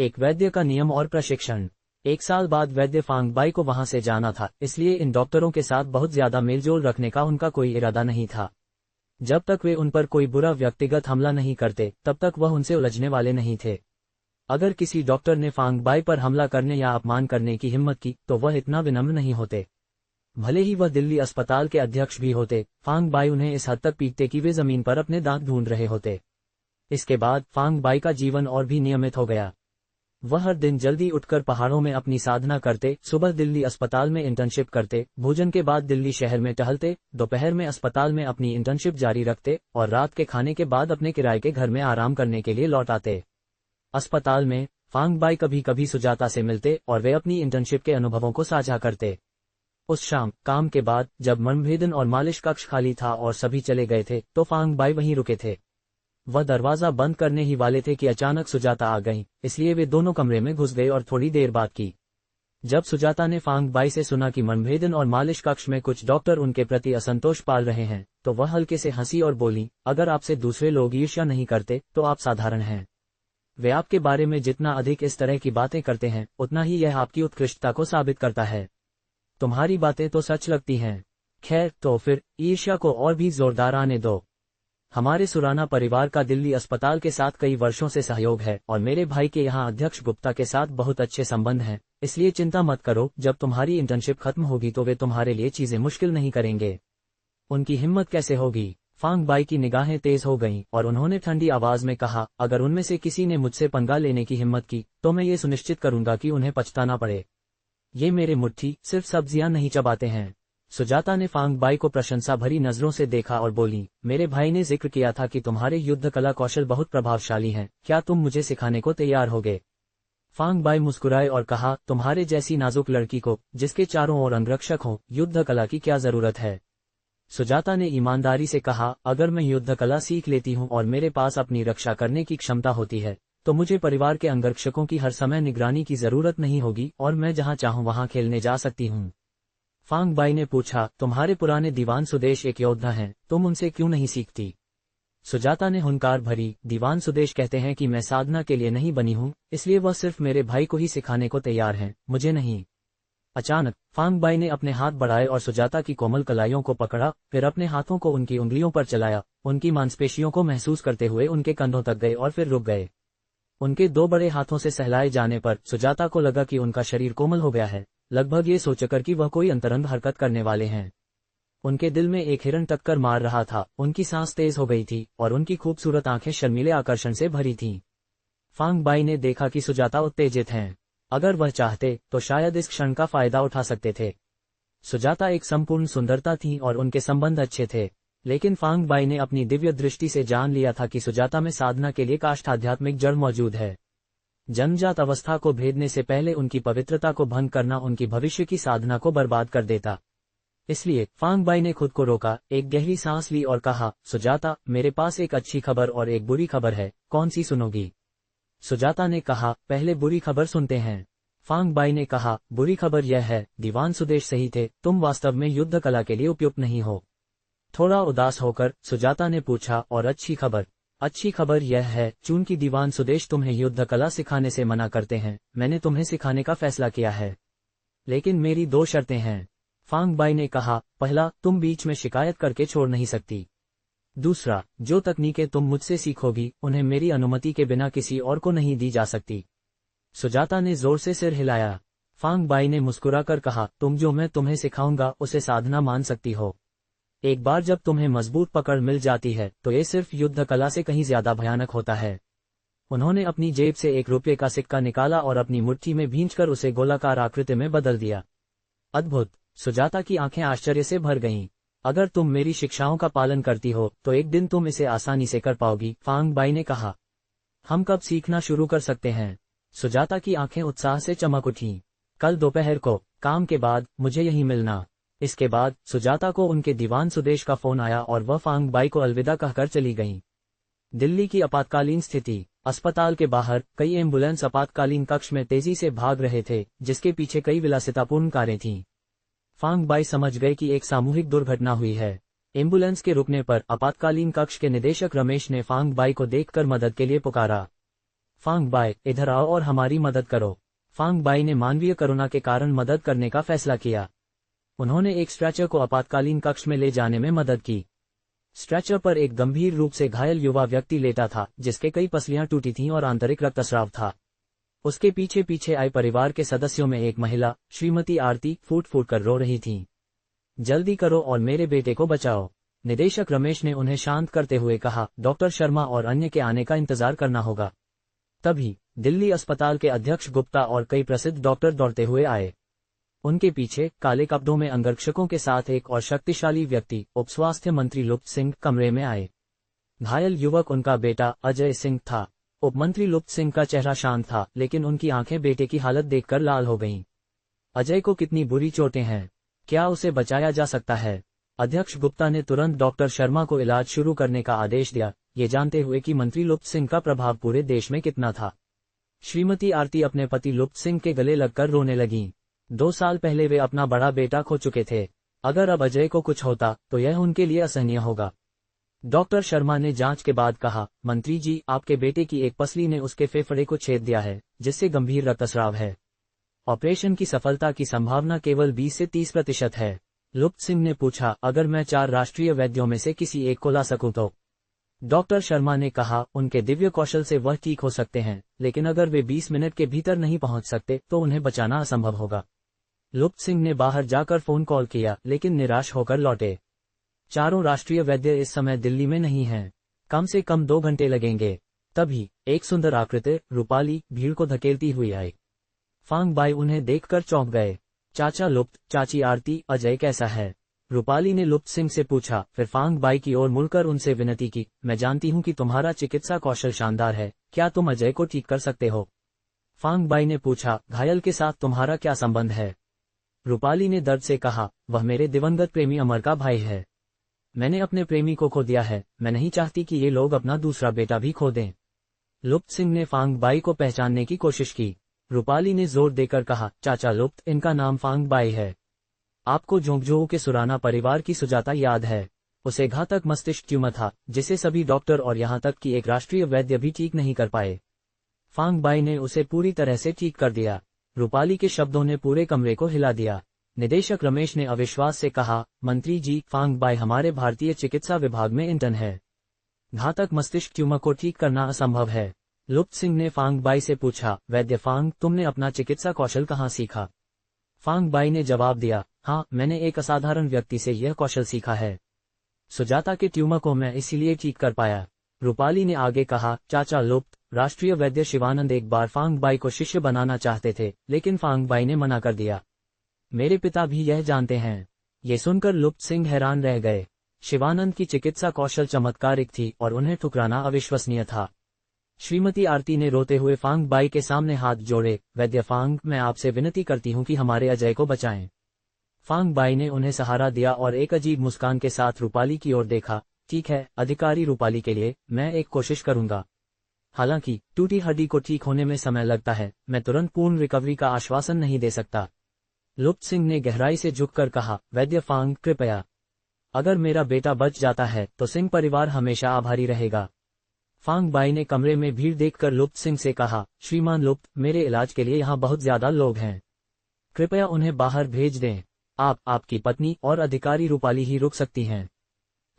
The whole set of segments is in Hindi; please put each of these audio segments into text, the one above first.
एक वैद्य का नियम और प्रशिक्षण। 1 साल बाद वैद्य फांग बाई को वहां से जाना था, इसलिए इन डॉक्टरों के साथ बहुत ज्यादा मेलजोल रखने का उनका कोई इरादा नहीं था। जब तक वे उन पर कोई बुरा व्यक्तिगत हमला नहीं करते तब तक वह उनसे उलझने वाले नहीं थे। अगर किसी डॉक्टर ने फांग बाई पर हमला करने या अपमान करने की हिम्मत की तो वह इतना विनम्र नहीं होते। भले ही वह दिल्ली अस्पताल के अध्यक्ष भी होते, फांग बाई उन्हें इस हद तक पीटते कि वे जमीन पर अपने दांत ढूंढ रहे होते। इसके बाद फांग बाई का जीवन और भी नियमित हो गया। वह हर दिन जल्दी उठकर पहाड़ों में अपनी साधना करते, सुबह दिल्ली अस्पताल में इंटर्नशिप करते, भोजन के बाद दिल्ली शहर में टहलते, दोपहर में अस्पताल में अपनी इंटर्नशिप जारी रखते और रात के खाने के बाद अपने किराए के घर में आराम करने के लिए लौट आते। अस्पताल में फांग बाई कभी कभी सुजाता से मिलते और वे अपनी इंटर्नशिप के अनुभवों को साझा करते। उस शाम काम के बाद जब मर्मभेदन और मालिश कक्ष खाली था और सभी चले गए थे तो फांग बाई वहीं रुके थे। वह दरवाजा बंद करने ही वाले थे कि अचानक सुजाता आ गईं, इसलिए वे दोनों कमरे में घुस गए और थोड़ी देर बात की। जब सुजाता ने फांग बाई से सुना कि मर्मभेदन और मालिश कक्ष में कुछ डॉक्टर उनके प्रति असंतोष पाल रहे हैं तो वह हल्के से हंसी और बोली, अगर आपसे दूसरे लोग ईर्ष्या नहीं करते तो आप साधारण हैं। वे आपके बारे में जितना अधिक इस तरह की बातें करते हैं उतना ही यह आपकी उत्कृष्टता को साबित करता है। तुम्हारी बातें तो सच लगती हैं। खैर, तो फिर ईर्ष्या को और भी जोरदार आने दो। हमारे सुराना परिवार का दिल्ली अस्पताल के साथ कई वर्षों से सहयोग है और मेरे भाई के यहाँ अध्यक्ष गुप्ता के साथ बहुत अच्छे संबंध हैं, इसलिए चिंता मत करो, जब तुम्हारी इंटर्नशिप खत्म होगी तो वे तुम्हारे लिए चीजें मुश्किल नहीं करेंगे। उनकी हिम्मत कैसे होगी? फांग बाई की निगाहें तेज हो गईं और उन्होंने ठंडी आवाज में कहा, अगर उनमें से किसी ने मुझसे पंगा लेने की हिम्मत की तो मैं ये सुनिश्चित करूंगा कि उन्हें पछताना पड़े। ये मेरे मुट्ठी सिर्फ सब्जियां नहीं चबाते हैं। सुजाता ने फांग बाई को प्रशंसा भरी नजरों से देखा और बोली, मेरे भाई ने जिक्र किया था कि तुम्हारे युद्ध कला कौशल बहुत प्रभावशाली हैं, क्या तुम मुझे सिखाने को तैयार होगे? फांग बाई मुस्कुराए और कहा, तुम्हारे जैसी नाजुक लड़की को जिसके चारों ओर अंगरक्षक हों, युद्ध कला की क्या जरूरत है? सुजाता ने ईमानदारी से कहा, अगर मैं युद्ध कला सीख लेती हूँ और मेरे पास अपनी रक्षा करने की क्षमता होती है तो मुझे परिवार के अंगरक्षकों की हर समय निगरानी की जरूरत नहीं होगी और मैं जहाँ चाहूँ वहाँ खेलने जा सकती हूँ। फांग बाई ने पूछा, तुम्हारे पुराने दीवान सुदेश एक योद्धा हैं, तुम उनसे क्यों नहीं सीखती? सुजाता ने हुंकार भरी, दीवान सुदेश कहते हैं कि मैं साधना के लिए नहीं बनी हूँ, इसलिए वह सिर्फ मेरे भाई को ही सिखाने को तैयार हैं, मुझे नहीं। अचानक फांग बाई ने अपने हाथ बढ़ाए और सुजाता की कोमल कलाइयों को पकड़ा, फिर अपने हाथों को उनकी उंगलियों पर चलाया, उनकी मांसपेशियों को महसूस करते हुए उनके कंधों तक गए और फिर रुक गए। उनके दो बड़े हाथों से सहलाए जाने पर सुजाता को लगा कि उनका शरीर कोमल हो गया है, लगभग ये सोचकर कि वह कोई अंतरंग हरकत करने वाले हैं। उनके दिल में एक हिरण टक्कर मार रहा था, उनकी सांस तेज हो गई थी और उनकी खूबसूरत आंखें शर्मीले आकर्षण से भरी थीं। फांग बाई ने देखा कि सुजाता उत्तेजित हैं। अगर वह चाहते तो शायद इस क्षण का फायदा उठा सकते थे। सुजाता एक संपूर्ण सुंदरता थी और उनके संबंध अच्छे थे, लेकिन फांग बाई ने अपनी दिव्य दृष्टि से जान लिया था कि सुजाता में साधना के लिए काष्ठ आध्यात्मिक जड़ मौजूद है। जन्मजात अवस्था को भेदने से पहले उनकी पवित्रता को भंग करना उनकी भविष्य की साधना को बर्बाद कर देता। इसलिए फांग बाई ने खुद को रोका, एक गहरी सांस ली और कहा, सुजाता, मेरे पास एक अच्छी खबर और एक बुरी खबर है, कौन सी सुनोगी? सुजाता ने कहा, पहले बुरी खबर सुनते हैं। फांग बाई ने कहा, बुरी खबर यह है, दीवान सुदेश सही थे, तुम वास्तव में युद्ध कला के लिए उपयुक्त नहीं हो। थोड़ा उदास होकर सुजाता ने पूछा, और अच्छी खबर? अच्छी खबर यह है, चूंकि दीवान सुदेश तुम्हें युद्ध कला सिखाने से मना करते हैं, मैंने तुम्हें सिखाने का फैसला किया है। लेकिन मेरी 2 शर्तें हैं। फांग बाई ने कहा, पहला, तुम बीच में शिकायत करके छोड़ नहीं सकती। दूसरा, जो तकनीकें तुम मुझसे सीखोगी उन्हें मेरी अनुमति के बिना किसी और को नहीं दी जा सकती। सुजाता ने जोर से सिर हिलाया। फांग बाई ने मुस्कुराकर कहा, तुम जो मैं तुम्हें सिखाऊंगा उसे साधना मान सकती हो। एक बार जब तुम्हें मजबूत पकड़ मिल जाती है तो ये सिर्फ युद्ध कला से कहीं ज्यादा भयानक होता है। उन्होंने अपनी जेब से ₹1 का सिक्का निकाला और अपनी मुट्ठी में भींचकर उसे गोलाकार आकृति में बदल दिया। अद्भुत! सुजाता की आंखें आश्चर्य से भर गईं। अगर तुम मेरी शिक्षाओं का पालन करती हो तो एक दिन तुम इसे आसानी से कर पाओगी, फांग बाई ने कहा। हम कब सीखना शुरू कर सकते हैं? सुजाता की आंखें उत्साह से चमक उठीं। कल दोपहर को, काम के बाद, मुझे यहीं मिलना। इसके बाद सुजाता को उनके दीवान सुदेश का फोन आया और वह फांग बाई को अलविदा कहकर चली गईं। दिल्ली की आपातकालीन स्थिति। अस्पताल के बाहर कई एम्बुलेंस आपातकालीन कक्ष में तेजी से भाग रहे थे, जिसके पीछे कई विलासितापूर्ण कारें थीं। फांग बाई समझ गए कि एक सामूहिक दुर्घटना हुई है। एम्बुलेंस के रुकने पर आपातकालीन कक्ष के निदेशक रमेश ने फांग बाई को देखकर मदद के लिए पुकारा। फांग बाई, इधर आओ और हमारी मदद करो। फांग बाई ने मानवीय करुणा के कारण मदद करने का फैसला किया। उन्होंने एक स्ट्रेचर को आपातकालीन कक्ष में ले जाने में मदद की। स्ट्रेचर पर एक गंभीर रूप से घायल युवा व्यक्ति लेटा था, जिसके कई पसलियां टूटी थीं और आंतरिक रक्तस्राव था। उसके पीछे पीछे आए परिवार के सदस्यों में एक महिला, श्रीमती आरती, फूट फूट कर रो रही थीं। जल्दी करो और मेरे बेटे को बचाओ। निदेशक रमेश ने उन्हें शांत करते हुए कहा, डॉक्टर शर्मा और अन्य के आने का इंतजार करना होगा। तभी दिल्ली अस्पताल के अध्यक्ष गुप्ता और कई प्रसिद्ध डॉक्टर दौड़ते हुए आए। उनके पीछे काले कपड़ों में अंगरक्षकों के साथ एक और शक्तिशाली व्यक्ति, उप स्वास्थ्य मंत्री लुप्त सिंह, कमरे में आए। घायल युवक उनका बेटा अजय सिंह था। उप मंत्री लुप्त सिंह का चेहरा शांत था, लेकिन उनकी आंखें बेटे की हालत देखकर लाल हो गईं। अजय को कितनी बुरी चोटें हैं? क्या उसे बचाया जा सकता है? अध्यक्ष गुप्ता ने तुरंत डॉक्टर शर्मा को इलाज शुरू करने का आदेश दिया, ये जानते हुए कि मंत्री लुप्त सिंह का प्रभाव पूरे देश में कितना था। श्रीमती आरती अपने पति लुप्त सिंह के गले लगकर रोने लगीं। 2 साल पहले वे अपना बड़ा बेटा खो चुके थे। अगर अब अजय को कुछ होता तो यह उनके लिए असहनीय होगा। डॉक्टर शर्मा ने जांच के बाद कहा, मंत्री जी, आपके बेटे की एक पसली ने उसके फेफड़े को छेद दिया है, जिससे गंभीर रक्तस्राव है। ऑपरेशन की सफलता की संभावना केवल 20 से 30% है। लुप्त सिंह ने पूछा, अगर मैं 4 राष्ट्रीय वैद्यों में से किसी एक को ला सकूं तो? डॉक्टर शर्मा ने कहा, उनके दिव्य कौशल से वह ठीक हो सकते हैं, लेकिन अगर वे 20 मिनट के भीतर नहीं पहुंच सकते तो उन्हें बचाना असंभव होगा। लुप्त सिंह ने बाहर जाकर फोन कॉल किया, लेकिन निराश होकर लौटे। 4 राष्ट्रीय वैद्य इस समय दिल्ली में नहीं हैं। कम से कम 2 घंटे लगेंगे। तभी एक सुंदर आकृति, रूपाली, भीड़ को धकेलती हुई आई। फांग बाई उन्हें देखकर चौंक गए। चाचा लुप्त, चाची आरती, अजय कैसा है? रूपाली ने लुप्त सिंह से पूछा, फिर फांग बाई की ओर मुड़कर उनसे विनती की, मैं जानती हूं कि तुम्हारा चिकित्सा कौशल शानदार है, क्या तुम अजय को ठीक कर सकते हो? फांग बाई ने पूछा, घायल के साथ तुम्हारा क्या संबंध है? रूपाली ने दर्द से कहा, वह मेरे दिवंगत प्रेमी अमर का भाई है। मैंने अपने प्रेमी को खो दिया है, मैं नहीं चाहती कि ये लोग अपना दूसरा बेटा भी खो दें। लुप्त सिंह ने फांग बाई को पहचानने की कोशिश की। रूपाली ने जोर देकर कहा, चाचा लुप्त, इनका नाम फांग बाई है। आपको जोंगजोऊ के सुराना परिवार की सुजाता याद है? उसे घातक मस्तिष्क ट्यूमर था, जिसे सभी डॉक्टर और यहां तक कि एक राष्ट्रीय वैद्य भी ठीक नहीं कर पाए। फांग बाई ने उसे पूरी तरह से ठीक कर दिया। रूपाली के शब्दों ने पूरे कमरे को हिला दिया। निदेशक रमेश ने अविश्वास से कहा, मंत्री जी, फांग बाई हमारे भारतीय चिकित्सा विभाग में इंटर्न है। घातक मस्तिष्क ट्यूमर को ठीक करना असंभव है। लुप्त सिंह ने फांग बाई से पूछा, वैद्य फांग, तुमने अपना चिकित्सा कौशल कहाँ सीखा? फांग बाई ने जवाब दिया, हाँ, मैंने एक असाधारण व्यक्ति से यह कौशल सीखा है। सुजाता के ट्यूमर को मैं इसीलिए ठीक कर पाया। रूपाली ने आगे कहा, चाचा लुप्त, राष्ट्रीय वैद्य शिवानंद एक बार फांग बाई को शिष्य बनाना चाहते थे, लेकिन फांग बाई ने मना कर दिया। मेरे पिता भी यह जानते हैं। ये सुनकर लुप्त सिंह हैरान रह गए। शिवानंद की चिकित्सा कौशल चमत्कारिक थी और उन्हें ठुकराना अविश्वसनीय था। श्रीमती आरती ने रोते हुए फांग बाई के सामने हाथ जोड़े, वैद्य फांग, मैं आपसे विनती करती हूँ कि हमारे अजय को बचाएं। फांग बाई ने उन्हें सहारा दिया और एक अजीब मुस्कान के साथ रूपाली की ओर देखा, ठीक है अधिकारी रूपाली, के लिए मैं एक कोशिश करूंगा। हालांकि टूटी हड्डी को ठीक होने में समय लगता है, मैं तुरंत पूर्ण रिकवरी का आश्वासन नहीं दे सकता। लुप्त सिंह ने गहराई से झुककर कहा, वैद्य फांग, कृपया, अगर मेरा बेटा बच जाता है तो सिंह परिवार हमेशा आभारी रहेगा। फांग बाई ने कमरे में भीड़ देखकर लुप्त सिंह से कहा, श्रीमान लुप्त, मेरे इलाज के लिए यहाँ बहुत ज्यादा लोग हैं, कृपया उन्हें बाहर भेज दें। आप, आपकी पत्नी और अधिकारी रूपाली ही रुक सकती हैं।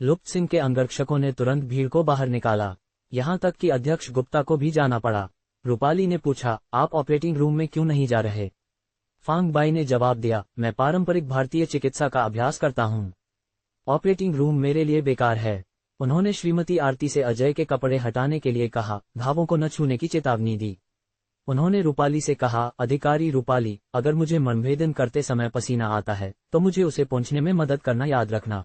लुप्त सिंह के अंगरक्षकों ने तुरंत भीड़ को बाहर निकाला। यहाँ तक कि अध्यक्ष गुप्ता को भी जाना पड़ा। रूपाली ने पूछा, आप ऑपरेटिंग रूम में क्यों नहीं जा रहे? फांग बाई ने जवाब दिया, मैं पारंपरिक भारतीय चिकित्सा का अभ्यास करता हूँ। ऑपरेटिंग रूम मेरे लिए बेकार है। उन्होंने श्रीमती आरती से अजय के कपड़े हटाने के लिए कहा, घावों को न छूने की चेतावनी दी। उन्होंने रूपाली से कहा, अधिकारी रूपाली, अगर मुझे मर्मभेदन करते समय पसीना आता है तो मुझे उसे पोंछने में मदद करना याद रखना।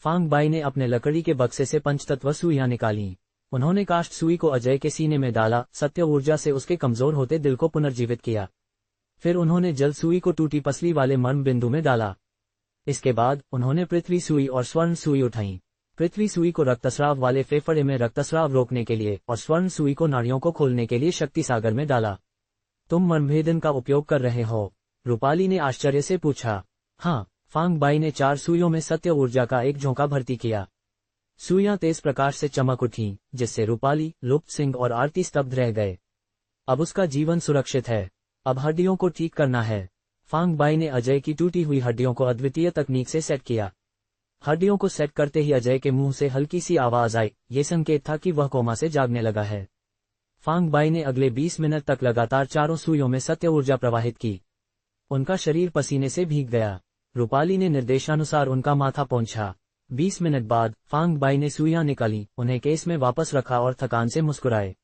फांग बाई ने अपने लकड़ी के बक्से से पंचतत्व सुइयां निकाली। उन्होंने काष्ठ सुई को अजय के सीने में डाला, सत्य ऊर्जा से उसके कमजोर होते दिल को पुनर्जीवित किया। फिर उन्होंने जल सुई को टूटी पसली वाले मर्म बिंदु में डाला। इसके बाद उन्होंने पृथ्वी सुई और स्वर्ण सुई उठाई। पृथ्वी सुई को रक्तस्राव वाले फेफड़े में रक्तस्राव रोकने के लिए और स्वर्ण सुई को नाड़ियों को खोलने के लिए शक्ति सागर में डाला। तुम मर्मभेदन का उपयोग कर रहे हो? रूपाली ने आश्चर्य से पूछा। हाँ, फांग बाई ने 4 सुइयों में सत्य ऊर्जा का एक झोंका भर्ती किया। सुइयां तेज प्रकाश से चमक उठी, जिससे रूपाली, लुप्त सिंह और आरती स्तब्ध रह गए। अब उसका जीवन सुरक्षित है। अब हड्डियों को ठीक करना है। फांग बाई ने अजय की टूटी हुई हड्डियों को अद्वितीय तकनीक से सेट किया। हड्डियों को सेट करते ही अजय के मुंह से हल्की सी आवाज आई। ये संकेत था कि वह कोमा से जागने लगा है। फांग बाई ने अगले 20 मिनट तक लगातार चारों सुइयों में सत्य ऊर्जा प्रवाहित की। उनका शरीर पसीने से भीग गया। रूपाली ने निर्देशानुसार उनका माथा पोंछा। 20 मिनट बाद फांग बाई ने सुइयां निकाली, उन्हें केस में वापस रखा और थकान से मुस्कुराए।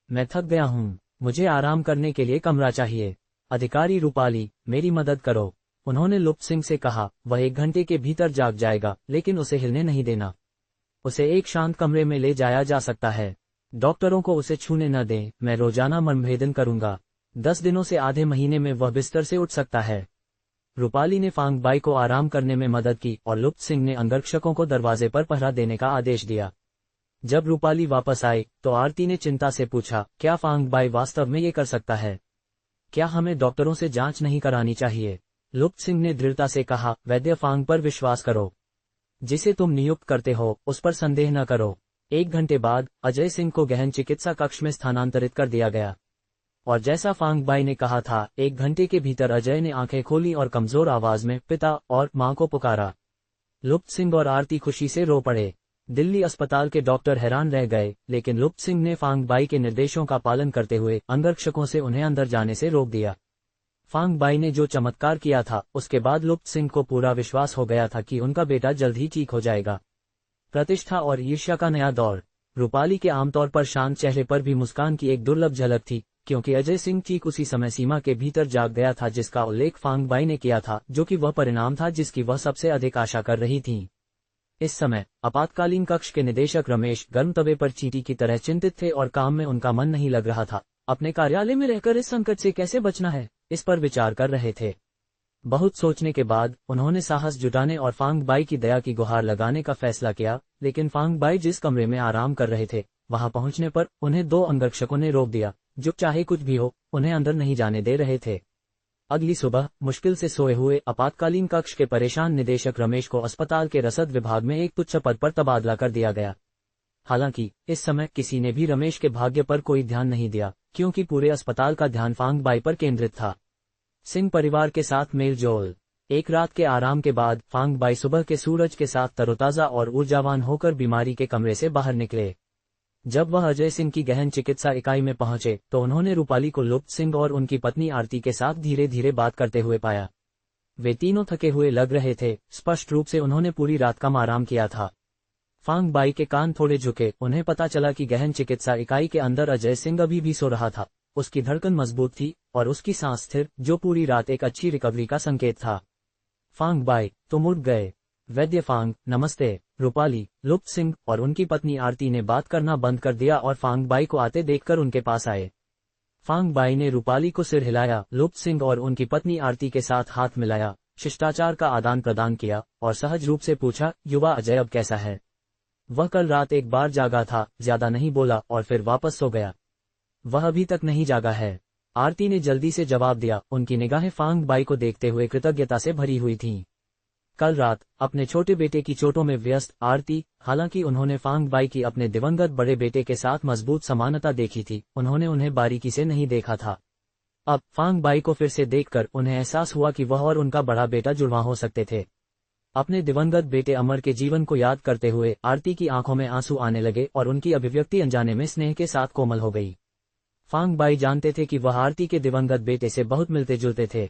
मैं थक गया हूँ, मुझे आराम करने के लिए कमरा चाहिए। अधिकारी रूपाली, मेरी मदद करो, उन्होंने लुप्त सिंह से कहा। वह 1 घंटे के भीतर जाग जाएगा, लेकिन उसे हिलने नहीं देना। उसे एक शांत कमरे में ले जाया जा सकता है। डॉक्टरों को उसे छूने न दें। मैं रोजाना मर्मभेदन करूंगा। 10 दिनों से आधे महीने में वह बिस्तर से उठ सकता है। रूपाली ने फांग बाई को आराम करने में मदद की और लुप्त सिंह ने अंगरक्षकों को दरवाजे पर पहरा देने का आदेश दिया। जब रूपाली वापस आई तो आरती ने चिंता से पूछा, क्या फांग बाई वास्तव में ये कर सकता है? क्या हमें डॉक्टरों से जांच नहीं करानी चाहिए? लुप्त सिंह ने दृढ़ता से कहा, वैद्य फांग पर विश्वास करो। जिसे तुम नियुक्त करते हो उस पर संदेह न करो। 1 घंटे बाद अजय सिंह को गहन चिकित्सा कक्ष में स्थानांतरित कर दिया गया। और जैसा फांग बाई ने कहा था, 1 घंटे के भीतर अजय ने आंखें खोली और कमजोर आवाज में पिता और मां को पुकारा। लुप्त सिंह और आरती खुशी से रो पड़े। दिल्ली अस्पताल के डॉक्टर हैरान रह गए, लेकिन लुप्त सिंह ने फांग बाई के निर्देशों का पालन करते हुए अंगरक्षकों से उन्हें अंदर जाने से रोक दिया। फांग बाई ने जो चमत्कार किया था, उसके बाद लुप्त सिंह को पूरा विश्वास हो गया था कि उनका बेटा जल्द ही ठीक हो जाएगा। प्रतिष्ठा और ईर्ष्या का नया दौर। रूपाली के आमतौर पर शांत चेहरे पर भी मुस्कान की एक दुर्लभ झलक थी, क्योंकि अजय सिंह ठीक उसी समय सीमा के भीतर जाग गया था जिसका उल्लेख फांग बाई ने किया था, जो कि वह परिणाम था जिसकी वह सबसे अधिक आशा कर रही थी। इस समय आपातकालीन कक्ष के निदेशक रमेश गर्म तवे पर चींटी की तरह चिंतित थे और काम में उनका मन नहीं लग रहा था। अपने कार्यालय में रहकर इस संकट से कैसे बचना है, इस पर विचार कर रहे थे। बहुत सोचने के बाद उन्होंने साहस जुटाने और फांग बाई की दया की गुहार लगाने का फैसला किया, लेकिन फांग बाई जिस कमरे में आराम कर रहे थे, वहां पहुंचने पर उन्हें 2 अंगरक्षकों ने रोक दिया, जो चाहे कुछ भी हो उन्हें अंदर नहीं जाने दे रहे थे। अगली सुबह मुश्किल से सोए हुए आपातकालीन कक्ष के परेशान निदेशक रमेश को अस्पताल के रसद विभाग में एक तुच्छ पद पर तबादला कर दिया गया। हालांकि इस समय किसी ने भी रमेश के भाग्य पर कोई ध्यान नहीं दिया, क्योंकि पूरे अस्पताल का ध्यान फांग बाई पर केंद्रित था। सिंह परिवार के साथ मेलजोल। एक रात के आराम के बाद फांग बाई सुबह के सूरज के साथ तरोताजा और ऊर्जावान होकर बीमारी के कमरे से बाहर निकले। जब वह अजय सिंह की गहन चिकित्सा इकाई में पहुंचे तो उन्होंने रूपाली को लुप्त सिंह और उनकी पत्नी आरती के साथ धीरे धीरे बात करते हुए पाया। वे तीनों थके हुए लग रहे थे। स्पष्ट रूप से उन्होंने पूरी रात कम आराम किया था। फांग बाई के कान थोड़े झुके। उन्हें पता चला कि गहन चिकित्सा इकाई के अंदर अजय सिंह अभी भी सो रहा था। उसकी धड़कन मजबूत थी और उसकी सांस स्थिर, जो पूरी रात एक अच्छी रिकवरी का संकेत था। फांग बाई, तुम उठ गए। वैद्य फांग, नमस्ते। रूपाली, लुप्त सिंह और उनकी पत्नी आरती ने बात करना बंद कर दिया और फांग बाई को आते देखकर उनके पास आए। फांग बाई ने रूपाली को सिर हिलाया, लुप्त सिंह और उनकी पत्नी आरती के साथ हाथ मिलाया, शिष्टाचार का आदान प्रदान किया और सहज रूप से पूछा, युवा अजय अब कैसा है? वह कल रात एक बार जागा था, ज्यादा नहीं बोला और फिर वापस सो गया। वह अभी तक नहीं जागा है। आरती ने जल्दी से जवाब दिया। उनकी निगाहें फांग बाई को देखते हुए कृतज्ञता से भरी हुई थीं। कल रात अपने छोटे बेटे की चोटों में व्यस्त आरती, हालांकि उन्होंने फांग बाई की अपने दिवंगत बड़े बेटे के साथ मजबूत समानता देखी थी, उन्होंने उन्हें बारीकी से नहीं देखा था। अब फांग बाई को फिर से देखकर उन्हें एहसास हुआ कि वह और उनका बड़ा बेटा जुड़वा हो सकते थे। अपने दिवंगत बेटे अमर के जीवन को याद करते हुए आरती की आंखों में आंसू आने लगे और उनकी अभिव्यक्ति अनजाने में स्नेह के साथ कोमल हो गई। फांग बाई जानते थे कि वह आरती के दिवंगत बेटे से बहुत मिलते जुलते थे।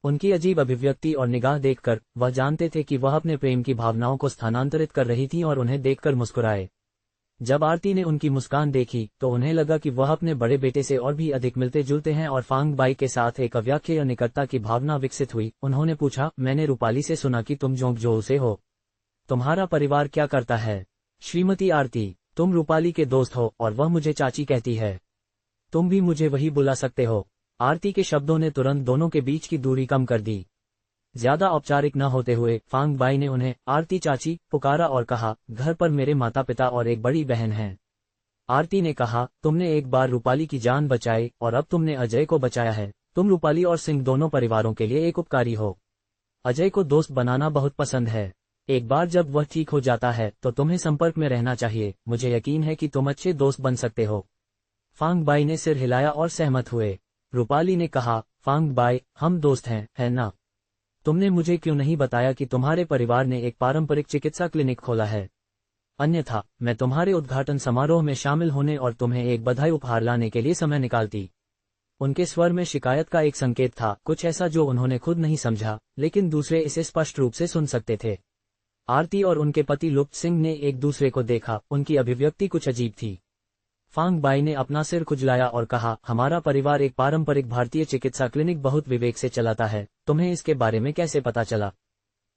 उनकी अजीब अभिव्यक्ति और निगाह देखकर वह जानते थे कि वह अपने प्रेम की भावनाओं को स्थानांतरित कर रही थी और उन्हें देखकर मुस्कुराए। जब आरती ने उनकी मुस्कान देखी तो उन्हें लगा कि वह अपने बड़े बेटे से और भी अधिक मिलते जुलते हैं और फांग बाई के साथ एक अव्याख्येय निकटता की भावना विकसित हुई। उन्होंने पूछा, मैंने रूपाली से सुना कि तुम जोंगजोऊ से हो। तुम्हारा परिवार क्या करता है? श्रीमती आरती, तुम रूपाली के दोस्त हो और वह मुझे चाची कहती है। तुम भी मुझे वही बुला सकते हो। आरती के शब्दों ने तुरंत दोनों के बीच की दूरी कम कर दी। ज्यादा औपचारिक न होते हुए फांग बाई ने उन्हें आरती चाची पुकारा और कहा, घर पर मेरे माता पिता और एक बड़ी बहन है। आरती ने कहा, तुमने एक बार रूपाली की जान बचाई और अब तुमने अजय को बचाया है। तुम रूपाली और सिंह दोनों परिवारों के लिए एक उपकारी हो। अजय को दोस्त बनाना बहुत पसंद है। एक बार जब वह ठीक हो जाता है तो तुम्हें संपर्क में रहना चाहिए। मुझे यकीन है कि तुम अच्छे दोस्त बन सकते हो। फांग बाई ने सिर हिलाया और सहमत हुए। रूपाली ने कहा, फांग बाई, हम दोस्त हैं, है ना? तुमने मुझे क्यों नहीं बताया कि तुम्हारे परिवार ने एक पारंपरिक चिकित्सा क्लिनिक खोला है? अन्यथा मैं तुम्हारे उद्घाटन समारोह में शामिल होने और तुम्हें एक बधाई उपहार लाने के लिए समय निकालती। उनके स्वर में शिकायत का एक संकेत था, कुछ ऐसा जो उन्होंने खुद नहीं समझा, लेकिन दूसरे इसे स्पष्ट रूप से सुन सकते थे। आरती और उनके पति लुप्त सिंह ने एक दूसरे को देखा, उनकी अभिव्यक्ति कुछ अजीब थी। फांग बाई ने अपना सिर खुजलाया और कहा, हमारा परिवार एक पारंपरिक भारतीय चिकित्सा क्लिनिक बहुत विवेक से चलाता है, तुम्हें इसके बारे में कैसे पता चला?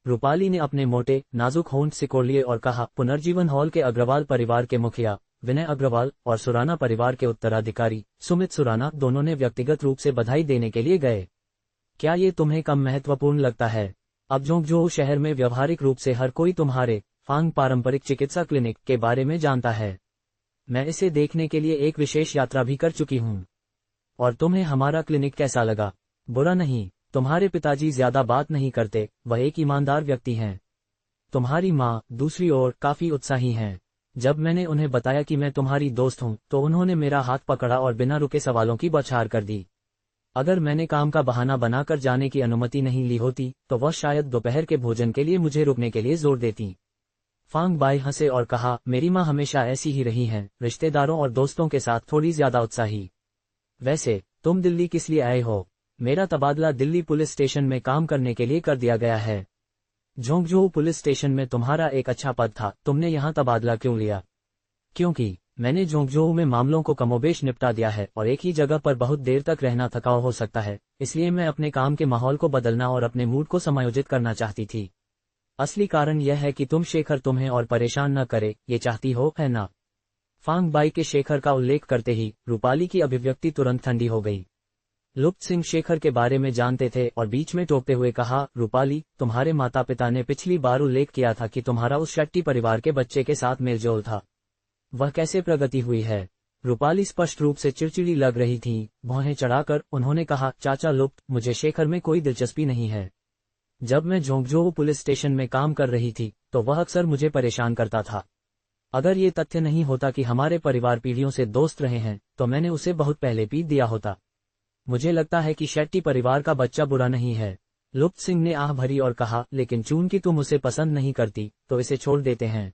रूपाली ने अपने मोटे, नाजुक होंठ सिकोड़ लिए और कहा, पुनर्जीवन हॉल के अग्रवाल परिवार के मुखिया विनय अग्रवाल और सुराना परिवार के उत्तराधिकारी सुमित सुराना दोनों ने व्यक्तिगत रूप से बधाई देने के लिए गए। क्या ये तुम्हें कम महत्वपूर्ण लगता है? अब जोंगजोऊ शहर में व्यवहारिक रूप से हर कोई तुम्हारे फांग पारंपरिक चिकित्सा क्लिनिक के बारे में जानता है। मैं इसे देखने के लिए एक विशेष यात्रा भी कर चुकी हूँ। और तुम्हें हमारा क्लिनिक कैसा लगा? बुरा नहीं। तुम्हारे पिताजी ज्यादा बात नहीं करते, वह एक ईमानदार व्यक्ति हैं। तुम्हारी माँ, दूसरी ओर, काफी उत्साही हैं। जब मैंने उन्हें बताया कि मैं तुम्हारी दोस्त हूँ, तो उन्होंने मेरा हाथ पकड़ा और बिना रुके सवालों की बौछार कर दी। अगर मैंने काम का बहाना बनाकर जाने की अनुमति नहीं ली होती, तो वह शायद दोपहर के भोजन के लिए मुझे रुकने के लिए जोर देती। फांग बाई हंसे और कहा, मेरी माँ हमेशा ऐसी ही रही हैं, रिश्तेदारों और दोस्तों के साथ थोड़ी ज्यादा उत्साही। वैसे तुम दिल्ली किस लिए आए हो? मेरा तबादला दिल्ली पुलिस स्टेशन में काम करने के लिए कर दिया गया है। जोंगजोऊ पुलिस स्टेशन में तुम्हारा एक अच्छा पद था, तुमने यहाँ तबादला क्यों लिया? क्योंकि मैंने जोंगजोऊ में मामलों को कमोबेश निपटा दिया है और एक ही जगह पर बहुत देर तक रहना थकाऊ हो सकता है, इसलिए मैं अपने काम के माहौल को बदलना और अपने मूड को समायोजित करना चाहती थी। असली कारण यह है कि शेखर तुम्हें और परेशान न करे, ये चाहती हो, है ना? फांग बाई के शेखर का उल्लेख करते ही रूपाली की अभिव्यक्ति तुरंत ठंडी हो गई। लुप्त सिंह शेखर के बारे में जानते थे और बीच में टोकते हुए कहा, रूपाली, तुम्हारे माता पिता ने पिछली बार उल्लेख किया था कि तुम्हारा उस शेट्टी परिवार के बच्चे के साथ मेलजोल था। वह कैसे प्रगति हुई है? रूपाली स्पष्ट रूप से चिड़चिड़ी लग रही थी। भौहें चढ़ाकर उन्होंने कहा, चाचा लुप्त, मुझे शेखर में कोई दिलचस्पी नहीं है। जब मैं जोंगजोऊ पुलिस स्टेशन में काम कर रही थी, तो वह अक्सर मुझे परेशान करता था। अगर ये तथ्य नहीं होता कि हमारे परिवार पीढ़ियों से दोस्त रहे हैं, तो मैंने उसे बहुत पहले पीट दिया होता। मुझे लगता है कि शेट्टी परिवार का बच्चा बुरा नहीं है। लुप्त सिंह ने आह भरी और कहा, लेकिन चूंकि तुम उसे पसंद नहीं करती, तो इसे छोड़ देते हैं।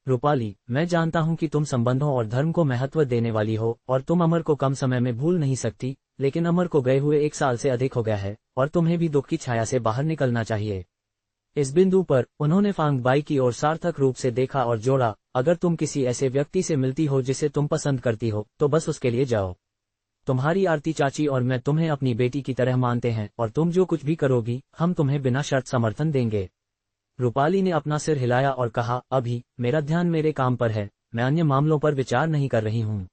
रूपाली, मैं जानता हूं कि तुम संबंधों और धर्म को महत्व देने वाली हो और तुम अमर को कम समय में भूल नहीं सकती, लेकिन अमर को गए हुए 1 साल से अधिक हो गया है और तुम्हें भी दुख की छाया से बाहर निकलना चाहिए। इस बिंदु पर उन्होंने फांग बाई की ओर सार्थक रूप से देखा और जोड़ा, अगर तुम किसी ऐसे व्यक्ति से मिलती हो जिसे तुम पसंद करती हो, तो बस उसके लिए जाओ। तुम्हारी आरती चाची और मैं तुम्हें अपनी बेटी की तरह मानते हैं और तुम जो कुछ भी करोगी, हम तुम्हें बिना शर्त समर्थन देंगे। रूपाली ने अपना सिर हिलाया और कहा, अभी मेरा ध्यान मेरे काम पर है, मैं अन्य मामलों पर विचार नहीं कर रही हूँ।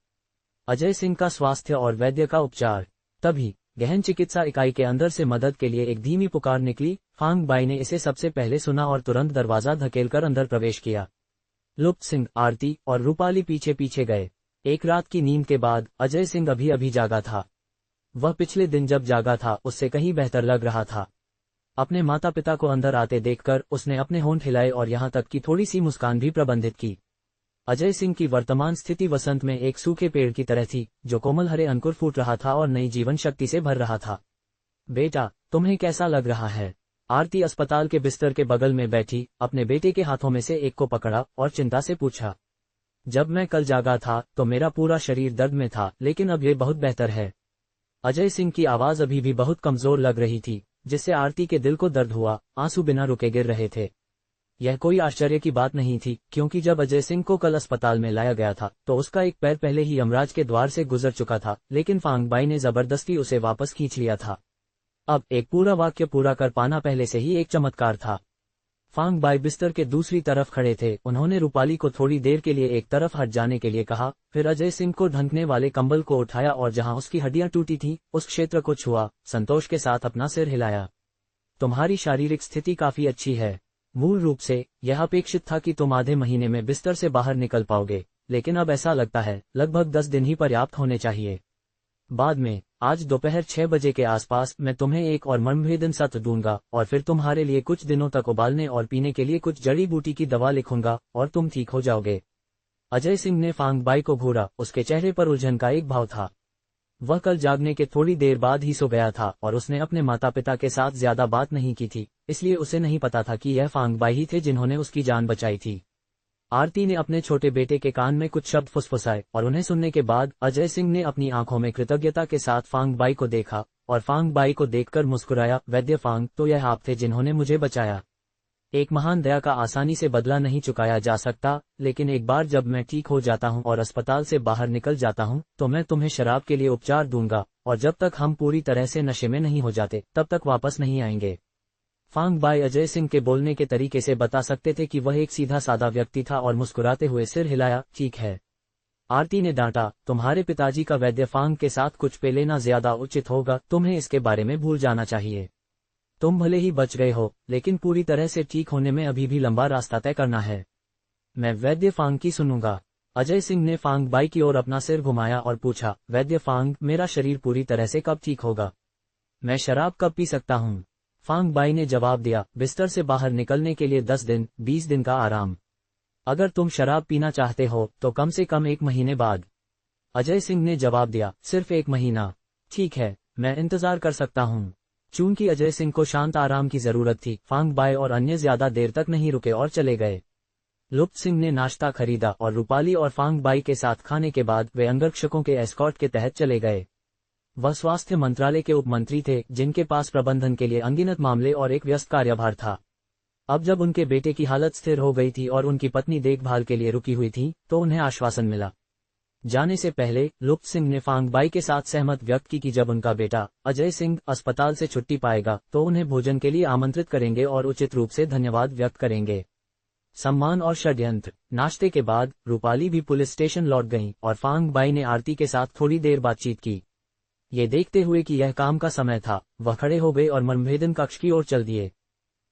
अजय सिंह का स्वास्थ्य और वैद्य का उपचार। तभी गहन चिकित्सा इकाई के अंदर से मदद के लिए एक धीमी पुकार निकली। फांग बाई ने इसे सबसे पहले सुना और तुरंत दरवाजा धकेलकर अंदर प्रवेश किया। लुप्त सिंह, आरती और रूपाली पीछे पीछे गए। एक रात की नींद के बाद अजय सिंह अभी अभी जागा था। वह पिछले दिन जब जागा था उससे कहीं बेहतर लग रहा था। अपने माता पिता को अंदर आते देखकर उसने अपने होंठ हिलाए और यहाँ तक कि थोड़ी सी मुस्कान भी प्रबंधित की। अजय सिंह की वर्तमान स्थिति वसंत में एक सूखे पेड़ की तरह थी, जो कोमल हरे अंकुर फूट रहा था और नई जीवन शक्ति से भर रहा था। बेटा, तुम्हें कैसा लग रहा है? आरती अस्पताल के बिस्तर के बगल में बैठी अपने बेटे के हाथों में से एक को पकड़ा और चिंता से पूछा। जब मैं कल जागा था तो मेरा पूरा शरीर दर्द में था, लेकिन अब ये बहुत बेहतर है। अजय सिंह की आवाज अभी भी बहुत कमजोर लग रही थी, जिससे आरती के दिल को दर्द हुआ। आंसू बिना रुके गिर रहे थे। यह कोई आश्चर्य की बात नहीं थी, क्योंकि जब अजय सिंह को कल अस्पताल में लाया गया था तो उसका एक पैर पहले ही यमराज के द्वार से गुजर चुका था, लेकिन फांग बाई ने जबरदस्ती उसे वापस खींच लिया था। अब एक पूरा वाक्य पूरा कर पाना पहले से ही एक चमत्कार था। फांग बाई बिस्तर के दूसरी तरफ खड़े थे। उन्होंने रूपाली को थोड़ी देर के लिए एक तरफ हट जाने के लिए कहा, फिर अजय सिंह को ढंकने वाले कंबल को उठाया और जहां उसकी हड्डियां टूटी थीं, उस क्षेत्र को छुआ, संतोष के साथ अपना सिर हिलाया। तुम्हारी शारीरिक स्थिति काफी अच्छी है। मूल रूप से यह अपेक्षित था कि तुम आधे महीने में बिस्तर से बाहर निकल पाओगे, लेकिन अब ऐसा लगता है लगभग 10 दिन ही पर्याप्त होने चाहिए। बाद में आज दोपहर 6 बजे के आसपास मैं तुम्हें एक और मर्मभेदन सत्र दूंगा और फिर तुम्हारे लिए कुछ दिनों तक उबालने और पीने के लिए कुछ जड़ी बूटी की दवा लिखूंगा और तुम ठीक हो जाओगे। अजय सिंह ने फांग बाई को घूरा, उसके चेहरे पर उलझन का एक भाव था। वह कल जागने के थोड़ी देर बाद ही सो गया था और उसने अपने माता पिता के साथ ज्यादा बात नहीं की थी, इसलिए उसे नहीं पता था कि यह फांग बाई ही थे जिन्होंने उसकी जान बचाई थी। आरती ने अपने छोटे बेटे के कान में कुछ शब्द फुसफुसाए और उन्हें सुनने के बाद अजय सिंह ने अपनी आंखों में कृतज्ञता के साथ फांग बाई को देखा और फांग बाई को देखकर मुस्कुराया। वैद्य फांग, तो यह आप थे जिन्होंने मुझे बचाया। एक महान दया का आसानी से बदला नहीं चुकाया जा सकता, लेकिन एक बार जब मैं ठीक हो जाता हूं और अस्पताल से बाहर निकल जाता हूं, तो मैं तुम्हें शराब के लिए उपचार दूंगा, और जब तक हम पूरी तरह से नशे में नहीं हो जाते तब तक वापस नहीं आएंगे। फांग बाई अजय सिंह के बोलने के तरीके से बता सकते थे कि वह एक सीधा सादा व्यक्ति था और मुस्कुराते हुए सिर हिलाया। ठीक है। आरती ने डांटा, तुम्हारे पिताजी का वैद्य फांग के साथ कुछ पे लेना ज्यादा उचित होगा, तुम्हें इसके बारे में भूल जाना चाहिए। तुम भले ही बच गए हो, लेकिन पूरी तरह से ठीक होने में अभी भी लंबा रास्ता तय करना है। मैं वैद्य फांग की सुनूंगा। अजय सिंह ने फांग बाई की ओर अपना सिर घुमाया और पूछा, वैद्य फांग, मेरा शरीर पूरी तरह से कब ठीक होगा? मैं शराब कब पी सकता हूँ? फांग बाई ने जवाब दिया, बिस्तर से बाहर निकलने के लिए 10 दिन 20 दिन का आराम। अगर तुम शराब पीना चाहते हो तो कम से कम 1 महीने बाद। अजय सिंह ने जवाब दिया, सिर्फ 1 महीना? ठीक है, मैं इंतजार कर सकता हूँ। चूंकि अजय सिंह को शांत आराम की जरूरत थी, फांग बाई और अन्य ज्यादा देर तक नहीं रुके और चले गए। लुप्त सिंह ने नाश्ता खरीदा और रूपाली और फांग बाई के साथ खाने के बाद वे अंगरक्षकों के एस्कॉर्ट के तहत चले गए। वह स्वास्थ्य मंत्रालय के उप मंत्री थे, जिनके पास प्रबंधन के लिए अनगिनत मामले और एक व्यस्त कार्यभार था। अब जब उनके बेटे की हालत स्थिर हो गई थी और उनकी पत्नी देखभाल के लिए रुकी हुई थी, तो उन्हें आश्वासन मिला। जाने से पहले लुप्त सिंह ने फांग बाई के साथ सहमत व्यक्त की कि जब उनका बेटा अजय सिंह अस्पताल से छुट्टी पाएगा तो उन्हें भोजन के लिए आमंत्रित करेंगे और उचित रूप से धन्यवाद व्यक्त करेंगे। सम्मान और षड्यंत्र। नाश्ते के बाद रूपाली भी पुलिस स्टेशन लौट गईं और फांग बाई ने आरती के साथ थोड़ी देर बातचीत की। ये देखते हुए कि यह काम का समय था, वह खड़े हो गए और मर्मभेदन कक्ष की ओर चल दिए।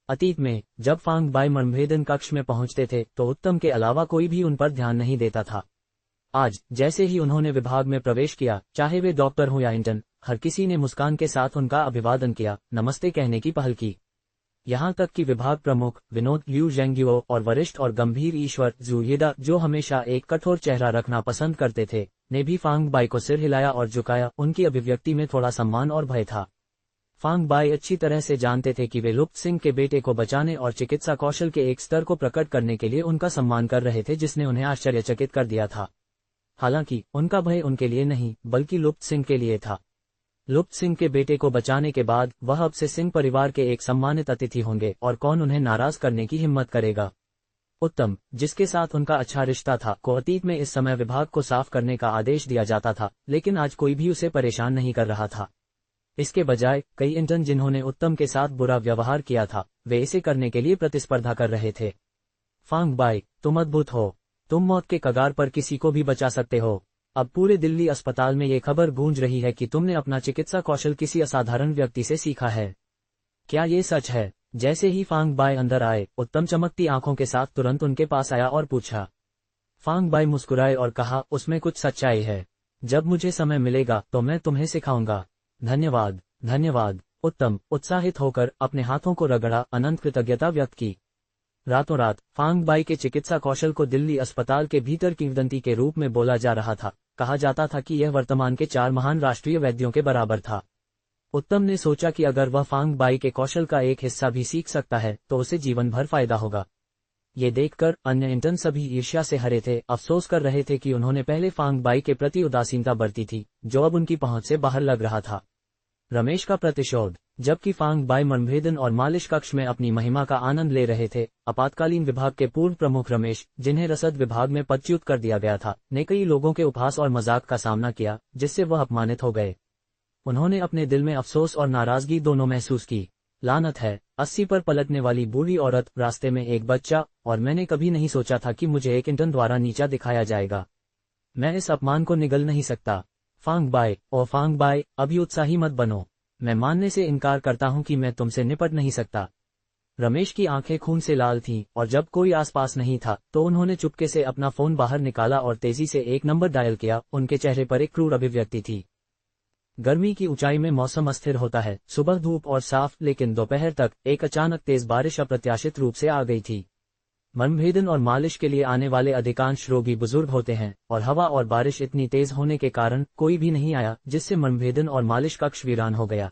अतीत में जब फांग बाई मर्मभेदन कक्ष में पहुंचते थे तो उत्तम के अलावा कोई भी उन पर ध्यान नहीं देता था। आज जैसे ही उन्होंने विभाग में प्रवेश किया, चाहे वे डॉक्टर हो या इंटर्न, हर किसी ने मुस्कान के साथ उनका अभिवादन किया, नमस्ते कहने की पहल की। यहाँ तक कि विभाग प्रमुख विनोद लिu zhenguo और वरिष्ठ और गंभीर ईश्वर Zhu Yida, जो हमेशा एक कठोर चेहरा रखना पसंद करते थे, ने भी फांग बाई को सिर हिलाया और झुकाया। उनकी अभिव्यक्ति में थोड़ा सम्मान और भय था। फांग बाई अच्छी तरह से जानते थे कि वे लुप्त सिंह के बेटे को बचाने और चिकित्सा कौशल के एक स्तर को प्रकट करने के लिए उनका सम्मान कर रहे थे, जिसने उन्हें आश्चर्यचकित कर दिया था। हालांकि उनका भय उनके लिए नहीं, बल्कि लुप्त सिंह के लिए था। लुप्त सिंह के बेटे को बचाने के बाद वह अब से सिंह परिवार के एक सम्मानित अतिथि होंगे और कौन उन्हें नाराज करने की हिम्मत करेगा। उत्तम, जिसके साथ उनका अच्छा रिश्ता था, को अतीत में इस समय विभाग को साफ करने का आदेश दिया जाता था, लेकिन आज कोई भी उसे परेशान नहीं कर रहा था। इसके बजाय कई इंटर्न जिन्होंने उत्तम के साथ बुरा व्यवहार किया था, वे इसे करने के लिए प्रतिस्पर्धा कर रहे थे। फांग बाई, तुम अद्भुत हो। तुम मौत के कगार पर किसी को भी बचा सकते हो। अब पूरे दिल्ली अस्पताल में ये खबर गूंज रही है कि तुमने अपना चिकित्सा कौशल किसी असाधारण व्यक्ति से सीखा है। क्या ये सच है? जैसे ही फांग बाई अंदर आए, उत्तम चमकती आंखों के साथ तुरंत उनके पास आया और पूछा। फांग बाई मुस्कुराए और कहा, उसमें कुछ सच्चाई है। जब मुझे समय मिलेगा तो मैं तुम्हें सिखाऊंगा। धन्यवाद। धन्यवाद। उत्तम उत्साहित होकर अपने हाथों को रगड़ा, अनंत कृतज्ञता व्यक्त की। रातों रात फांग बाई के चिकित्सा कौशल को दिल्ली अस्पताल के भीतर किंवदंती के रूप में बोला जा रहा था। कहा जाता था कि यह वर्तमान के 4 महान राष्ट्रीय वैद्यों के बराबर था। उत्तम ने सोचा कि अगर वह फांग बाई के कौशल का एक हिस्सा भी सीख सकता है तो उसे जीवन भर फायदा होगा। ये देखकर अन्य इंटर्न सभी ईर्ष्या से हरे थे, अफसोस कर रहे थे कि उन्होंने पहले फांग बाई के प्रति उदासीनता बरती थी, जो अब उनकी पहुंच से बाहर लग रहा था। रमेश का प्रतिशोध। जबकि फांग बाई मर्मभेदन और मालिश कक्ष में अपनी महिमा का आनंद ले रहे थे, आपातकालीन विभाग के पूर्व प्रमुख रमेश, जिन्हें रसद विभाग में पदच्युत कर दिया गया था, ने कई लोगों के उपहास और मजाक का सामना किया, जिससे वह अपमानित हो गए। उन्होंने अपने दिल में अफसोस और नाराजगी दोनों महसूस की। लानत है, 80 पर पलटने वाली बूढ़ी औरत, रास्ते में एक बच्चा, और मैंने कभी नहीं सोचा था कि मुझे एक इंटर्न द्वारा नीचा दिखाया जाएगा। मैं इस अपमान को निगल नहीं सकता। फांग बाई, ओ फांग बाई, अभी उत्साही मत बनो। मैं मानने से इनकार करता हूं कि मैं तुमसे निपट नहीं सकता। रमेश की आंखें खून से लाल थीं और जब कोई आसपास नहीं था तो उन्होंने चुपके से अपना फोन बाहर निकाला और तेजी से एक नंबर डायल किया। उनके चेहरे पर एक क्रूर अभिव्यक्ति थी। गर्मी की ऊंचाई में मौसम अस्थिर होता है। सुबह धूप और साफ, लेकिन दोपहर तक एक अचानक तेज बारिश अप्रत्याशित रूप से आ गई थी। मर्मभेदन और मालिश के लिए आने वाले अधिकांश रोगी बुजुर्ग होते हैं और हवा और बारिश इतनी तेज होने के कारण कोई भी नहीं आया, जिससे मर्मभेदन और मालिश कक्ष वीरान हो गया।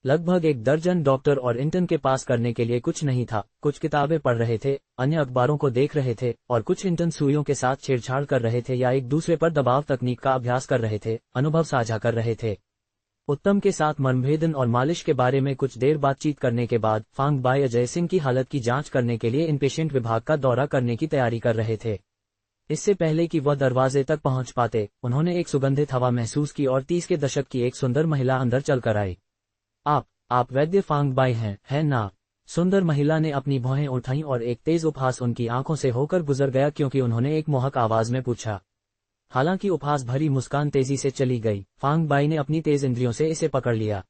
लगभग 1 दर्जन डॉक्टर और इंटर्न के पास करने के लिए कुछ नहीं था। कुछ किताबें पढ़ रहे थे, अन्य अखबारों को देख रहे थे और कुछ इंटर्न सुइयों के साथ छेड़छाड़ कर रहे थे या एक दूसरे पर दबाव तकनीक का अभ्यास कर रहे थे, अनुभव साझा कर रहे थे। उत्तम के साथ मर्मभेदन और मालिश के बारे में कुछ देर बातचीत करने के बाद फांग बाई अजय सिंह की हालत की जांच करने के लिए इनपेशेंट विभाग का दौरा करने की तैयारी कर रहे थे। इससे पहले कि वह दरवाजे तक पहुंच पाते, उन्होंने एक सुगंधित हवा महसूस की और 30 के दशक की एक सुंदर महिला अंदर चलकर आई। आप वैद्य फांग बाई हैं, है ना? सुंदर महिला ने अपनी भौहें उठाईं और एक तेज उपहास उनकी आंखों से होकर गुजर गया क्योंकि उन्होंने एक मोहक आवाज में पूछा। हालांकि उपहास भरी मुस्कान तेजी से चली गई, फांग बाई ने अपनी तेज इंद्रियों से इसे पकड़ लिया।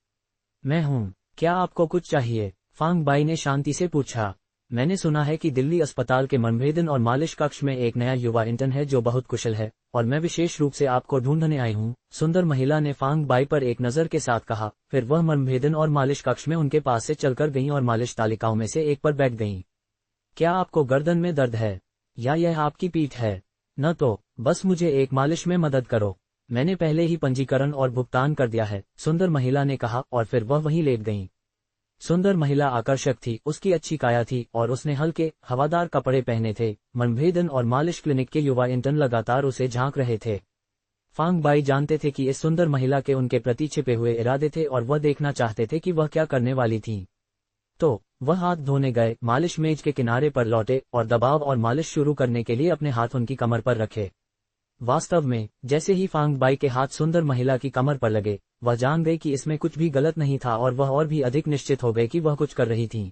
मैं हूं, क्या आपको कुछ चाहिए? फांग बाई ने शांति से पूछा। मैंने सुना है कि दिल्ली अस्पताल के मर्मभेदन और मालिश कक्ष में एक नया युवा इंटर्न है जो बहुत कुशल है, और मैं विशेष रूप से आपको ढूंढने आई हूं। सुंदर महिला ने फांग बाई पर एक नजर के साथ कहा। फिर वह मर्मभेदन और मालिश कक्ष में उनके पास से चलकर गईं और मालिश तालिकाओं में से एक पर बैठ गईं। क्या आपको गर्दन में दर्द है, या यह आपकी पीठ है? न तो, बस मुझे एक मालिश में मदद करो। मैंने पहले ही पंजीकरण और भुगतान कर दिया है, सुंदर महिला ने कहा, और फिर वह वहीं लेट गईं। सुंदर महिला आकर्षक थी, उसकी अच्छी काया थी और उसने हल्के, हवादार कपड़े पहने थे। मर्मभेदन और मालिश क्लिनिक के युवा इंटर्न लगातार उसे झांक रहे थे। फांग बाई जानते थे कि इस सुंदर महिला के उनके प्रति छिपे हुए इरादे थे और वह देखना चाहते थे कि वह क्या करने वाली थी। तो वह हाथ धोने गए, मालिश मेज के किनारे पर लौटे और दबाव और मालिश शुरू करने के लिए अपने हाथ उनकी कमर पर रखे। वास्तव में, जैसे ही फांग बाई के हाथ सुंदर महिला की कमर पर लगे, वह जान गई कि इसमें कुछ भी गलत नहीं था और वह और भी अधिक निश्चित हो गई कि वह कुछ कर रही थी।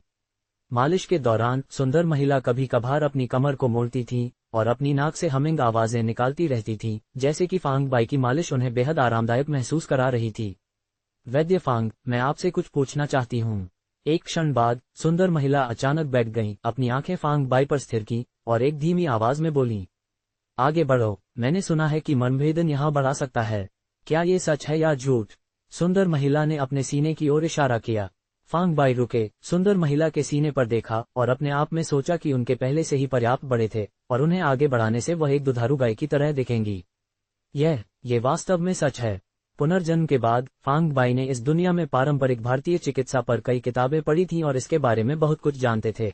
मालिश के दौरान सुंदर महिला कभी कभार अपनी कमर को मोड़ती थी और अपनी नाक से हमिंग आवाजें निकालती रहती थी, जैसे कि फांग बाई की मालिश उन्हें बेहद आरामदायक महसूस करा रही थी। वैद्य फांग, मैं आपसे कुछ पूछना चाहती हूँ। एक क्षण बाद सुंदर महिला अचानक बैठ गई, अपनी आंखें फांग बाई पर स्थिर की और एक धीमी आवाज में बोली, आगे बढ़ो, मैंने सुना है कि मर्मभेदन यहाँ बढ़ा सकता है। क्या ये सच है या झूठ? सुंदर महिला ने अपने सीने की ओर इशारा किया। फांग बाई रुके, सुंदर महिला के सीने पर देखा और अपने आप में सोचा कि उनके पहले से ही पर्याप्त बड़े थे और उन्हें आगे बढ़ाने से वह एक दुधारू गाय की तरह दिखेंगी। ये वास्तव में सच है। पुनर्जन्म के बाद फांग बाई ने इस दुनिया में पारंपरिक भारतीय चिकित्सा पर कई किताबें पढ़ी थीं और इसके बारे में बहुत कुछ जानते थे।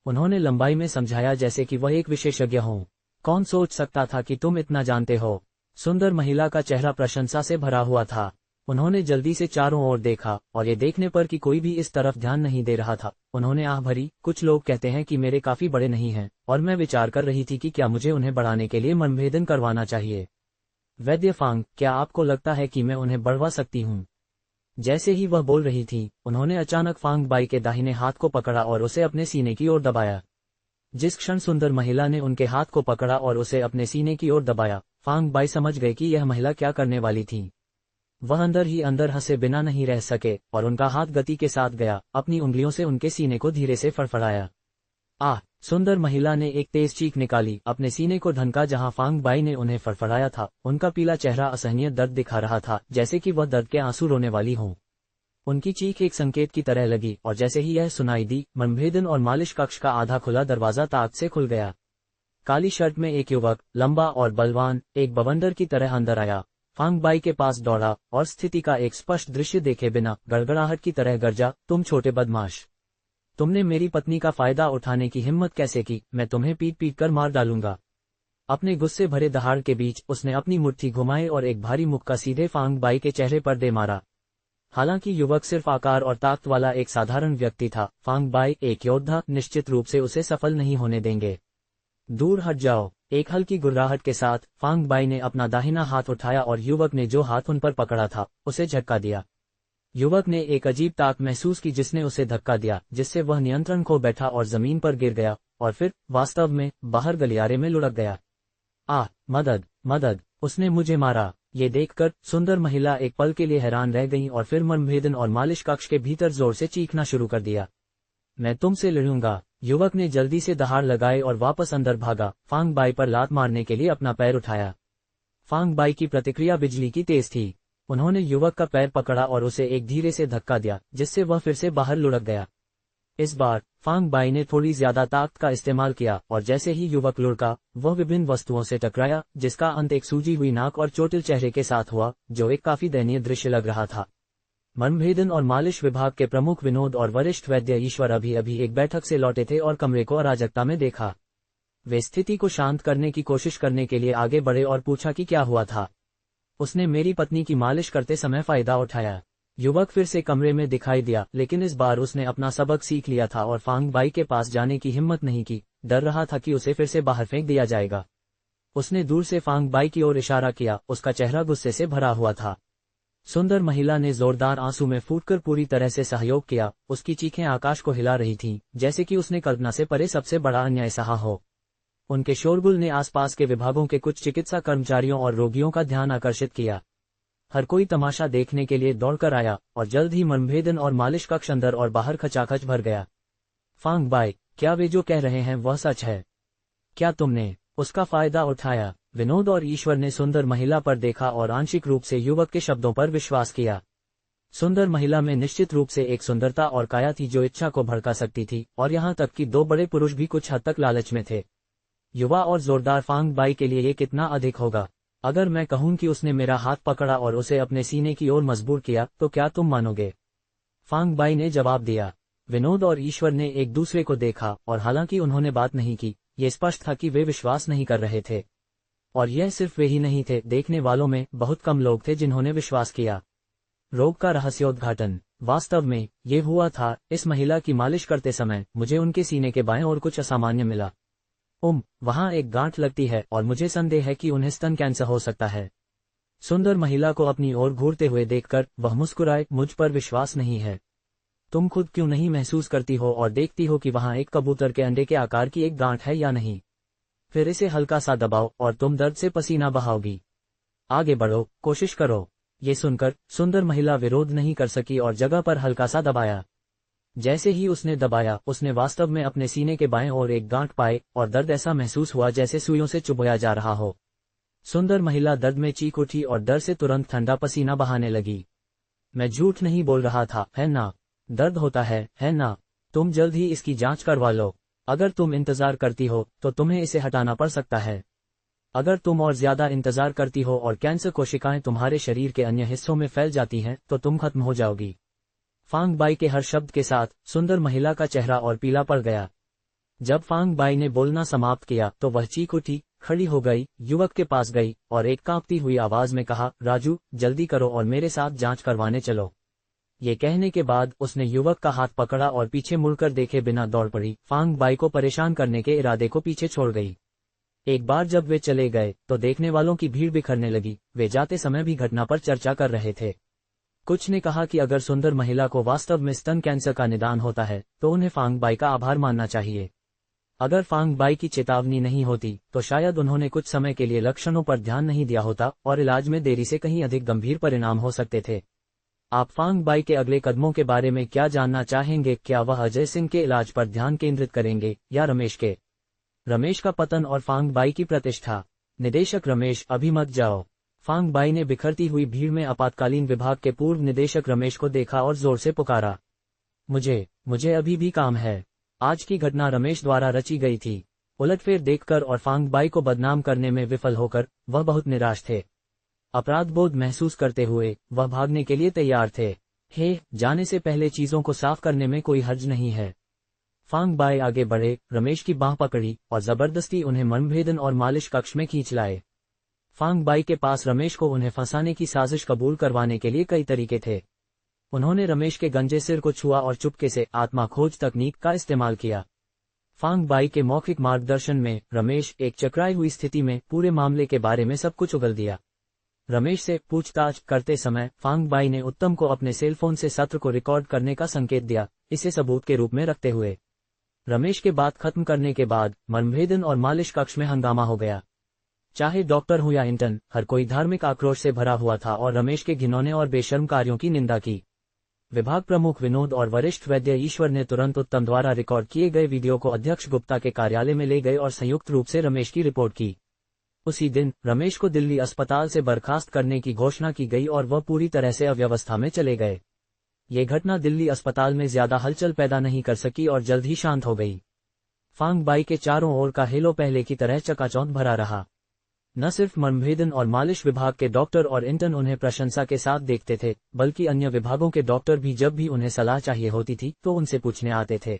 उन्होंने लंबाई में समझाया जैसे कि वह एक विशेषज्ञ हों। कौन सोच सकता था कि तुम इतना जानते हो? सुंदर महिला का चेहरा प्रशंसा से भरा हुआ था। उन्होंने जल्दी से चारों ओर देखा और ये देखने पर कि कोई भी इस तरफ ध्यान नहीं दे रहा था, उन्होंने आह भरी। कुछ लोग कहते हैं कि मेरे काफी बड़े नहीं हैं और मैं विचार कर रही थी कि क्या मुझे उन्हें बढ़ाने के लिए मर्मभेदन करवाना चाहिए। वैद्य फांग, क्या आपको लगता है कि मैं उन्हें बढ़वा सकती हूँ? जैसे ही वह बोल रही थी, उन्होंने अचानक फांग बाई के दाहिने हाथ को पकड़ा और उसे अपने सीने की ओर दबाया। जिस क्षण सुंदर महिला ने उनके हाथ को पकड़ा और उसे अपने सीने की ओर दबाया, फांग बाई समझ गए कि यह महिला क्या करने वाली थी। वह अंदर ही अंदर हंसे बिना नहीं रह सके और उनका हाथ गति के साथ गया, अपनी उंगलियों से उनके सीने को धीरे से फड़फड़ाया। आह! सुंदर महिला ने एक तेज चीख निकाली, अपने सीने को धनका जहां फांग बाई ने उन्हें फड़फड़ाया था। उनका पीला चेहरा असहनीय दर्द दिखा रहा था, जैसे कि वह दर्द के आंसू रोने वाली हों। उनकी चीख एक संकेत की तरह लगी और जैसे ही यह सुनाई दी, मर्मभेदन और मालिश कक्ष का आधा खुला दरवाजा ताक से खुल गया। काली शर्ट में एक युवक, लंबा और बलवान, एक बवंडर की तरह अंदर आया। फांग बाई के पास दौड़ा और स्थिति का एक स्पष्ट दृश्य देखे बिना गड़गड़ाहट की तरह गर्जा, तुम छोटे बदमाश! तुमने मेरी पत्नी का फायदा उठाने की हिम्मत कैसे की? मैं तुम्हें पीट पीट कर मार डालूंगा। अपने गुस्से भरे दहाड़ के बीच उसने अपनी मुट्ठी घुमाई और एक भारी मुक्का सीधे फांग बाई के चेहरे पर दे मारा। हालांकि युवक सिर्फ आकार और ताकत वाला एक साधारण व्यक्ति था, फांग बाई, एक योद्धा, निश्चित रूप से उसे सफल नहीं होने देंगे। दूर हट जाओ! एक हल्की गुर्राहट के साथ फांग बाई ने अपना दाहिना हाथ उठाया और युवक ने जो हाथ उन पर पकड़ा था, उसे झटका दिया। युवक ने एक अजीब ताक महसूस की जिसने उसे धक्का दिया, जिससे वह नियंत्रण खो बैठा और जमीन पर गिर गया और फिर, वास्तव में, बाहर गलियारे में लुढ़क गया। आह! मदद! मदद! उसने मुझे मारा! ये देखकर सुंदर महिला एक पल के लिए हैरान रह गई और फिर मर्मभेदन और मालिश कक्ष के भीतर जोर से चीखना शुरू कर दिया। मैं तुमसे लड़ूंगा! युवक ने जल्दी से दहाड़ लगाई और वापस अंदर भागा, फांग बाई पर लात मारने के लिए अपना पैर उठाया। फांग बाई की प्रतिक्रिया बिजली की तेज थी। उन्होंने युवक का पैर पकड़ा और उसे एक धीरे से धक्का दिया, जिससे वह फिर से बाहर लुढ़क गया। इस बार फांग बाई ने थोड़ी ज्यादा ताकत का इस्तेमाल किया और जैसे ही युवक लुढ़का, वह विभिन्न वस्तुओं से टकराया, जिसका अंत एक सूजी हुई नाक और चोटिल चेहरे के साथ हुआ, जो एक काफी दयनीय दृश्य लग रहा था। मर्मभेदन और मालिश विभाग के प्रमुख विनोद और वरिष्ठ वैद्य ईश्वर अभी अभी एक बैठक से लौटे थे और कमरे को अराजकता में देखा। वे स्थिति को शांत करने की कोशिश करने के लिए आगे बढ़े और पूछा कि क्या हुआ था। उसने मेरी पत्नी की मालिश करते समय फायदा उठाया। युवक फिर से कमरे में दिखाई दिया, लेकिन इस बार उसने अपना सबक सीख लिया था और फांग बाई के पास जाने की हिम्मत नहीं की, डर रहा था कि उसे फिर से बाहर फेंक दिया जाएगा। उसने दूर से फांग बाई की ओर इशारा किया, उसका चेहरा गुस्से से भरा हुआ था। सुंदर महिला ने जोरदार आंसू में फूटकर पूरी तरह से सहयोग किया, उसकी चीखें आकाश को हिला रही थीं, जैसे कि उसने कल्पना से परे सबसे बड़ा अन्याय सहा हो। उनके शोरगुल ने आसपास के विभागों के कुछ चिकित्सा कर्मचारियों और रोगियों का ध्यान आकर्षित किया। हर कोई तमाशा देखने के लिए दौड़कर आया और जल्द ही मर्मभेदन और मालिश कक्ष अंदर और बाहर खचाखच भर गया। फांग बाई, क्या वे जो कह रहे हैं वह सच है? क्या तुमने उसका फायदा उठाया? विनोद और ईश्वर ने सुंदर महिला पर देखा और आंशिक रूप से युवक के शब्दों पर विश्वास किया। सुंदर महिला में निश्चित रूप से एक सुंदरता और काया थी जो इच्छा को भड़का सकती थी, और यहाँ तक कि दो बड़े पुरुष भी कुछ हद तक लालच में थे। युवा और जोरदार फांग बाई के लिए ये कितना अधिक होगा? अगर मैं कहूं कि उसने मेरा हाथ पकड़ा और उसे अपने सीने की ओर मजबूर किया, तो क्या तुम मानोगे? फांग बाई ने जवाब दिया। विनोद और ईश्वर ने एक दूसरे को देखा, और हालांकि उन्होंने बात नहीं की, ये स्पष्ट था कि वे विश्वास नहीं कर रहे थे। और यह सिर्फ वे ही नहीं थे, देखने वालों में बहुत कम लोग थे जिन्होंने विश्वास किया। रोग का रहस्योद्घाटन। वास्तव में ये हुआ था, इस महिला की मालिश करते समय मुझे उनके सीने के बाएं ओर कुछ असामान्य मिला। वहां एक गांठ लगती है और मुझे संदेह है कि उन्हें स्तन कैंसर हो सकता है। सुंदर महिला को अपनी ओर घूरते हुए देखकर वह मुस्कुराए, मुझ पर विश्वास नहीं है। तुम खुद क्यों नहीं महसूस करती हो और देखती हो कि वहां एक कबूतर के अंडे के आकार की एक गांठ है या नहीं? फिर इसे हल्का सा दबाओ और तुम दर्द से पसीना बहाओगी। आगे बढ़ो, कोशिश करो। ये सुनकर सुंदर महिला विरोध नहीं कर सकी और जगह पर हल्का सा दबाया। जैसे ही उसने दबाया, उसने वास्तव में अपने सीने के बाएं ओर एक गांठ पाए और दर्द ऐसा महसूस हुआ जैसे सुइयों से चुभोया जा रहा हो। सुंदर महिला दर्द में चीख उठी और डर से तुरंत ठंडा पसीना बहाने लगी। मैं झूठ नहीं बोल रहा था, है ना? दर्द होता है ना? तुम जल्द ही इसकी जांच करवा लो। अगर तुम इंतजार करती हो तो तुम्हें इसे हटाना पड़ सकता है। अगर तुम और ज्यादा इंतजार करती हो और कैंसर कोशिकाएं तुम्हारे शरीर के अन्य हिस्सों में फैल जाती हैं, तो तुम खत्म हो जाओगी। फांग बाई के हर शब्द के साथ सुंदर महिला का चेहरा और पीला पड़ गया। जब फांग बाई ने बोलना समाप्त किया तो वह चीख उठी, खड़ी हो गई, युवक के पास गई और एक कांपती हुई आवाज में कहा, राजू, जल्दी करो और मेरे साथ जांच करवाने चलो। ये कहने के बाद उसने युवक का हाथ पकड़ा और पीछे मुड़कर देखे बिना दौड़ पड़ी, फांग बाई को परेशान करने के इरादे को पीछे छोड़ गई। एक बार जब वे चले गए तो देखने वालों की भीड़ बिखरने लगी। वे जाते समय भी घटना पर चर्चा कर रहे थे। कुछ ने कहा कि अगर सुंदर महिला को वास्तव में स्तन कैंसर का निदान होता है तो उन्हें फांग बाई का आभार मानना चाहिए। अगर फांग बाई की चेतावनी नहीं होती तो शायद उन्होंने कुछ समय के लिए लक्षणों पर ध्यान नहीं दिया होता और इलाज में देरी से कहीं अधिक गंभीर परिणाम हो सकते थे। आप फांग बाई के अगले कदमों के बारे में क्या जानना चाहेंगे? क्या वह अजय सिंह के इलाज पर ध्यान केंद्रित करेंगे या रमेश के? रमेश का पतन और फांग बाई की प्रतिष्ठा। निदेशक रमेश, अभी मत जाओ। फांग बाई ने बिखरती हुई भीड़ में आपातकालीन विभाग के पूर्व निदेशक रमेश को देखा और जोर से पुकारा। मुझे अभी भी काम है। आज की घटना रमेश द्वारा रची गई थी। उलटफेर देखकर और फांग बाई को बदनाम करने में विफल होकर वह बहुत निराश थे। अपराध बोध महसूस करते हुए वह भागने के लिए तैयार थे। जाने से पहले चीजों को साफ करने में कोई हर्ज नहीं है। फांग बाई आगे बढ़े, रमेश की बांह पकड़ी और जबरदस्ती उन्हें मर्मभेदन और मालिश कक्ष में खींच लाए। फांग बाई के पास रमेश को उन्हें फंसाने की साजिश कबूल करवाने के लिए कई तरीके थे। उन्होंने रमेश के गंजे सिर को छुआ और चुपके से आत्मा खोज तकनीक का इस्तेमाल किया। फांग बाई के मौखिक मार्गदर्शन में रमेश एक चकराई हुई स्थिति में पूरे मामले के बारे में सब कुछ उगल दिया। रमेश से पूछताछ करते समय फांग बाई ने उत्तम को अपने सेलफोन से सत्र को रिकॉर्ड करने का संकेत दिया, इसे सबूत के रूप में रखते हुए। रमेश के बात खत्म करने के बाद मर्मभेदन और मालिश कक्ष में हंगामा हो गया। चाहे डॉक्टर हो या इंटर्न, हर कोई धार्मिक आक्रोश से भरा हुआ था और रमेश के घिनौने और बेशर्म कार्यों की निंदा की। विभाग प्रमुख विनोद और वरिष्ठ वैद्य ईश्वर ने तुरंत उत्तम द्वारा रिकॉर्ड किए गए वीडियो को अध्यक्ष गुप्ता के कार्यालय में ले गए और संयुक्त रूप से रमेश की रिपोर्ट की। उसी दिन रमेश को दिल्ली अस्पताल से बर्खास्त करने की घोषणा की गई और वह पूरी तरह से अव्यवस्था में चले गए। ये घटना दिल्ली अस्पताल में ज्यादा हलचल पैदा नहीं कर सकी और जल्द ही शांत हो गई। फांग बाई के चारों ओर का हेलो पहले की तरह चकाचौंध भरा रहा। न सिर्फ मर्मभेदन और मालिश विभाग के डॉक्टर और इंटर्न उन्हें प्रशंसा के साथ देखते थे, बल्कि अन्य विभागों के डॉक्टर भी जब भी उन्हें सलाह चाहिए होती थी तो उनसे पूछने आते थे।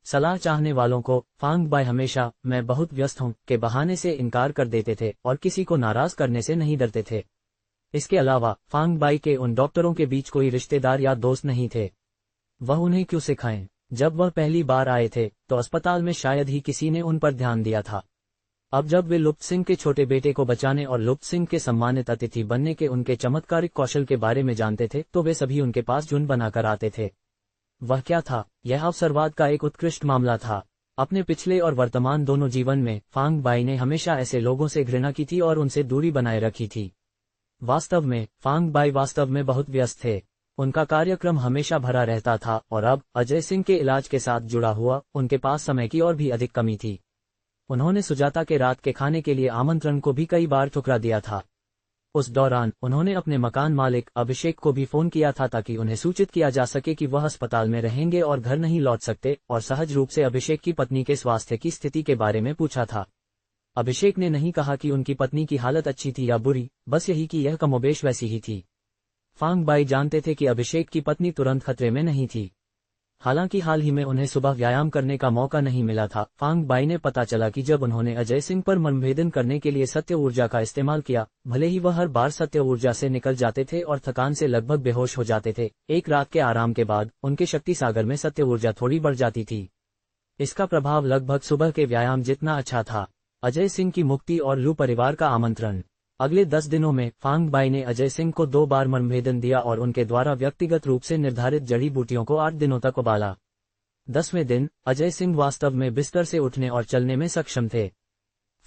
सलाह चाहने वालों को फांग बाई हमेशा "मैं बहुत व्यस्त हूं" के बहाने से इनकार कर देते थे और किसी को नाराज करने से नहीं डरते थे। इसके अलावा फांग बाई के उन डॉक्टरों के बीच कोई रिश्तेदार या दोस्त नहीं थे। वह उन्हें क्यों सिखाएं? जब वह पहली बार आए थे तो अस्पताल में शायद ही किसी ने उन पर ध्यान दिया था। अब जब वे लुप्त सिंह के छोटे बेटे को बचाने और लुप्त सिंह के सम्मानित अतिथि बनने के उनके चमत्कारिक कौशल के बारे में जानते थे तो वे सभी उनके पास झुंड बनाकर आते थे। वह क्या था? यह अवसरवाद का एक उत्कृष्ट मामला था। अपने पिछले और वर्तमान दोनों जीवन में फांग बाई ने हमेशा ऐसे लोगों से घृणा की थी और उनसे दूरी बनाए रखी थी। वास्तव में फांग बाई वास्तव में बहुत व्यस्त थे। उनका कार्यक्रम हमेशा भरा रहता था और अब अजय सिंह के इलाज के साथ जुड़ा हुआ उनके पास समय की और भी अधिक कमी थी। उन्होंने सुजाता के रात के खाने के लिए आमंत्रण को भी कई बार ठुकरा दिया था। उस दौरान उन्होंने अपने मकान मालिक अभिषेक को भी फोन किया था ताकि उन्हें सूचित किया जा सके कि वह अस्पताल में रहेंगे और घर नहीं लौट सकते, और सहज रूप से अभिषेक की पत्नी के स्वास्थ्य की स्थिति के बारे में पूछा था। अभिषेक ने नहीं कहा कि उनकी पत्नी की हालत अच्छी थी या बुरी, बस यही कि यह कमोबेश वैसी ही थी। फांग बाई जानते थे कि अभिषेक की पत्नी तुरंत खतरे में नहीं थी। हालांकि हाल ही में उन्हें सुबह व्यायाम करने का मौका नहीं मिला था। फांग बाई ने पता चला कि जब उन्होंने अजय सिंह पर मर्मभेदन करने के लिए सत्य ऊर्जा का इस्तेमाल किया, भले ही वह हर बार सत्य ऊर्जा से निकल जाते थे और थकान से लगभग बेहोश हो जाते थे, एक रात के आराम के बाद उनके शक्ति सागर में सत्य ऊर्जा थोड़ी बढ़ जाती थी। इसका प्रभाव लगभग सुबह के व्यायाम जितना अच्छा था। अजय सिंह की मुक्ति और लू परिवार का आमंत्रण। अगले 10 दिनों में फांग बाई ने अजय सिंह को 2 बार मर्मभेदन दिया और उनके द्वारा व्यक्तिगत रूप से निर्धारित जड़ी बूटियों को 8 दिनों तक उबाला। 10वें दिन अजय सिंह वास्तव में बिस्तर से उठने और चलने में सक्षम थे।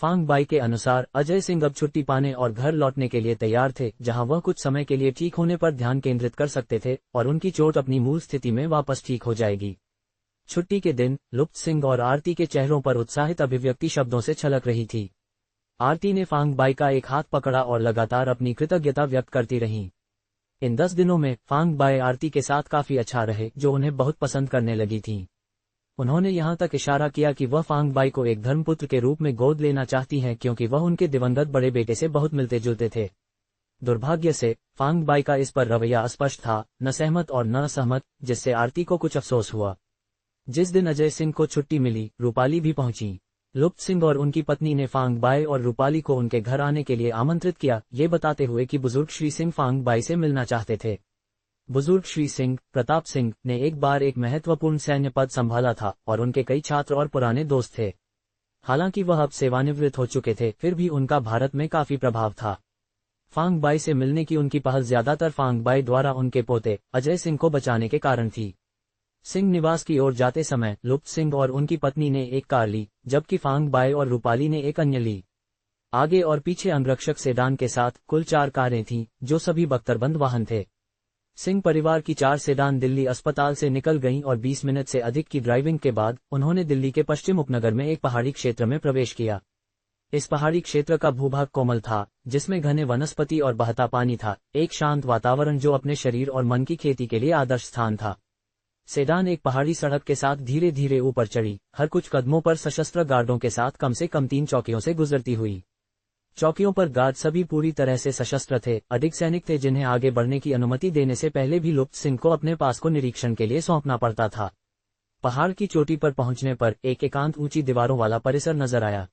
फांग बाई के अनुसार अजय सिंह अब छुट्टी पाने और घर लौटने के लिए तैयार थे, जहां वह कुछ समय के लिए ठीक होने पर ध्यान केंद्रित कर सकते थे और उनकी चोट अपनी मूल स्थिति में वापस ठीक हो जाएगी। छुट्टी के दिन लुप्त सिंह और आरती के चेहरों पर उत्साहित अभिव्यक्ति शब्दों से छलक रही थी। आरती ने फांग बाई का एक हाथ पकड़ा और लगातार अपनी कृतज्ञता व्यक्त करती रहीं। इन 10 दिनों में फांग बाई आरती के साथ काफी अच्छा रहे, जो उन्हें बहुत पसंद करने लगी थीं। उन्होंने यहां तक इशारा किया कि वह फांग बाई को एक धर्मपुत्र के रूप में गोद लेना चाहती हैं, क्योंकि वह उनके दिवंगत बड़े बेटे से बहुत मिलते जुलते थे। दुर्भाग्य से फांग बाई का इस पर रवैया अस्पष्ट था, न सहमत और न असहमत, जिससे आरती को कुछ अफसोस हुआ। जिस दिन अजय सिंह को छुट्टी मिली, रूपाली भी पहुंची। लुप्त सिंह और उनकी पत्नी ने फांग बाई और रूपाली को उनके घर आने के लिए आमंत्रित किया, ये बताते हुए कि बुजुर्ग श्री सिंह फांग बाई से मिलना चाहते थे। बुजुर्ग श्री सिंह, प्रताप सिंह, ने एक बार एक महत्वपूर्ण सैन्य पद संभाला था और उनके कई छात्र और पुराने दोस्त थे। हालांकि वह अब सेवानिवृत्त हो चुके थे, फिर भी उनका भारत में काफी प्रभाव था। फांग बाई से मिलने की उनकी पहल ज्यादातर फांग बाई द्वारा उनके पोते अजय सिंह को बचाने के कारण थी। सिंह निवास की ओर जाते समय लुप्त सिंह और उनकी पत्नी ने एक कार ली, जबकि फांग बाई और रूपाली ने एक अन्य ली। आगे और पीछे अंगरक्षक सेडान के साथ कुल 4 कारें थीं, जो सभी बख्तरबंद वाहन थे। सिंह परिवार की 4 सेडान दिल्ली अस्पताल से निकल गईं और 20 मिनट से अधिक की ड्राइविंग के बाद उन्होंने दिल्ली के पश्चिम उपनगर में एक पहाड़ी क्षेत्र में प्रवेश किया। इस पहाड़ी क्षेत्र का भूभाग कोमल था, जिसमें घने वनस्पति और बहता पानी था, एक शांत वातावरण जो अपने शरीर और मन की खेती के लिए आदर्श स्थान था। सेडान एक पहाड़ी सड़क के साथ धीरे धीरे ऊपर चढ़ी, हर कुछ कदमों पर सशस्त्र गार्डों के साथ कम से कम 3 चौकियों से गुजरती हुई। चौकियों पर गार्ड सभी पूरी तरह से सशस्त्र थे, अधिक सैनिक थे जिन्हें आगे बढ़ने की अनुमति देने से पहले भी लुप्त सिंह को अपने पास को निरीक्षण के लिए सौंपना पड़ता था। पहाड़ की चोटी पर पहुंचने पर एक एकांत ऊंची दीवारों वाला परिसर नजर आया।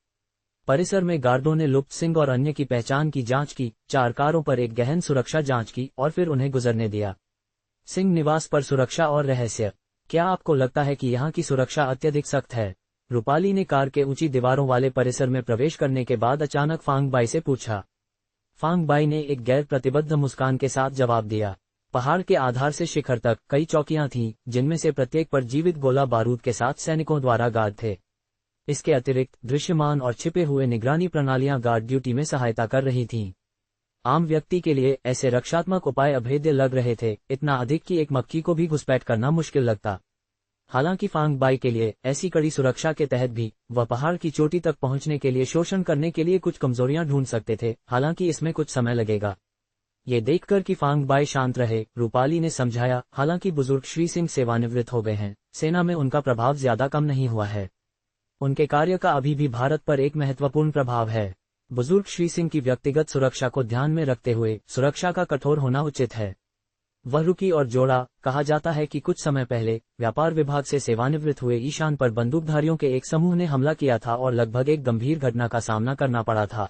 परिसर में गार्डों ने लुप्त सिंह और अन्य की पहचान की जांच की, 4 कारों पर एक गहन सुरक्षा जांच की और फिर उन्हें गुजरने दिया। सिंह निवास पर सुरक्षा और रहस्य। क्या आपको लगता है कि यहाँ की सुरक्षा अत्यधिक सख्त है? रूपाली ने कार के ऊंची दीवारों वाले परिसर में प्रवेश करने के बाद अचानक फांग बाई से पूछा। फांग बाई ने एक गैर प्रतिबद्ध मुस्कान के साथ जवाब दिया। पहाड़ के आधार से शिखर तक कई चौकियां थीं, जिनमें से प्रत्येक पर जीवित गोला बारूद के साथ सैनिकों द्वारा गार्ड थे। इसके अतिरिक्त दृश्यमान और छिपे हुए निगरानी प्रणालियां गार्ड ड्यूटी में सहायता कर रही थीं। आम व्यक्ति के लिए ऐसे रक्षात्मक उपाय अभेद्य लग रहे थे, इतना अधिक कि एक मक्खी को भी घुसपैठ करना मुश्किल लगता। हालांकि फांग बाई के लिए ऐसी कड़ी सुरक्षा के तहत भी वह पहाड़ की चोटी तक पहुंचने के लिए शोषण करने के लिए कुछ कमजोरियां ढूंढ सकते थे, हालांकि इसमें कुछ समय लगेगा। ये देखकर कि फांग बाई शांत रहे, रूपाली ने समझाया, हालांकि बुजुर्ग श्री सिंह सेवानिवृत्त हो गए हैं, सेना में उनका प्रभाव ज्यादा कम नहीं हुआ है। उनके कार्य का अभी भी भारत पर एक महत्वपूर्ण प्रभाव है। बुजुर्ग श्री सिंह की व्यक्तिगत सुरक्षा को ध्यान में रखते हुए सुरक्षा का कठोर होना उचित है। वह रुकी और जोड़ा, कहा जाता है कि कुछ समय पहले व्यापार विभाग से सेवानिवृत्त हुए ईशान पर बंदूकधारियों के एक समूह ने हमला किया था और लगभग एक गंभीर घटना का सामना करना पड़ा था।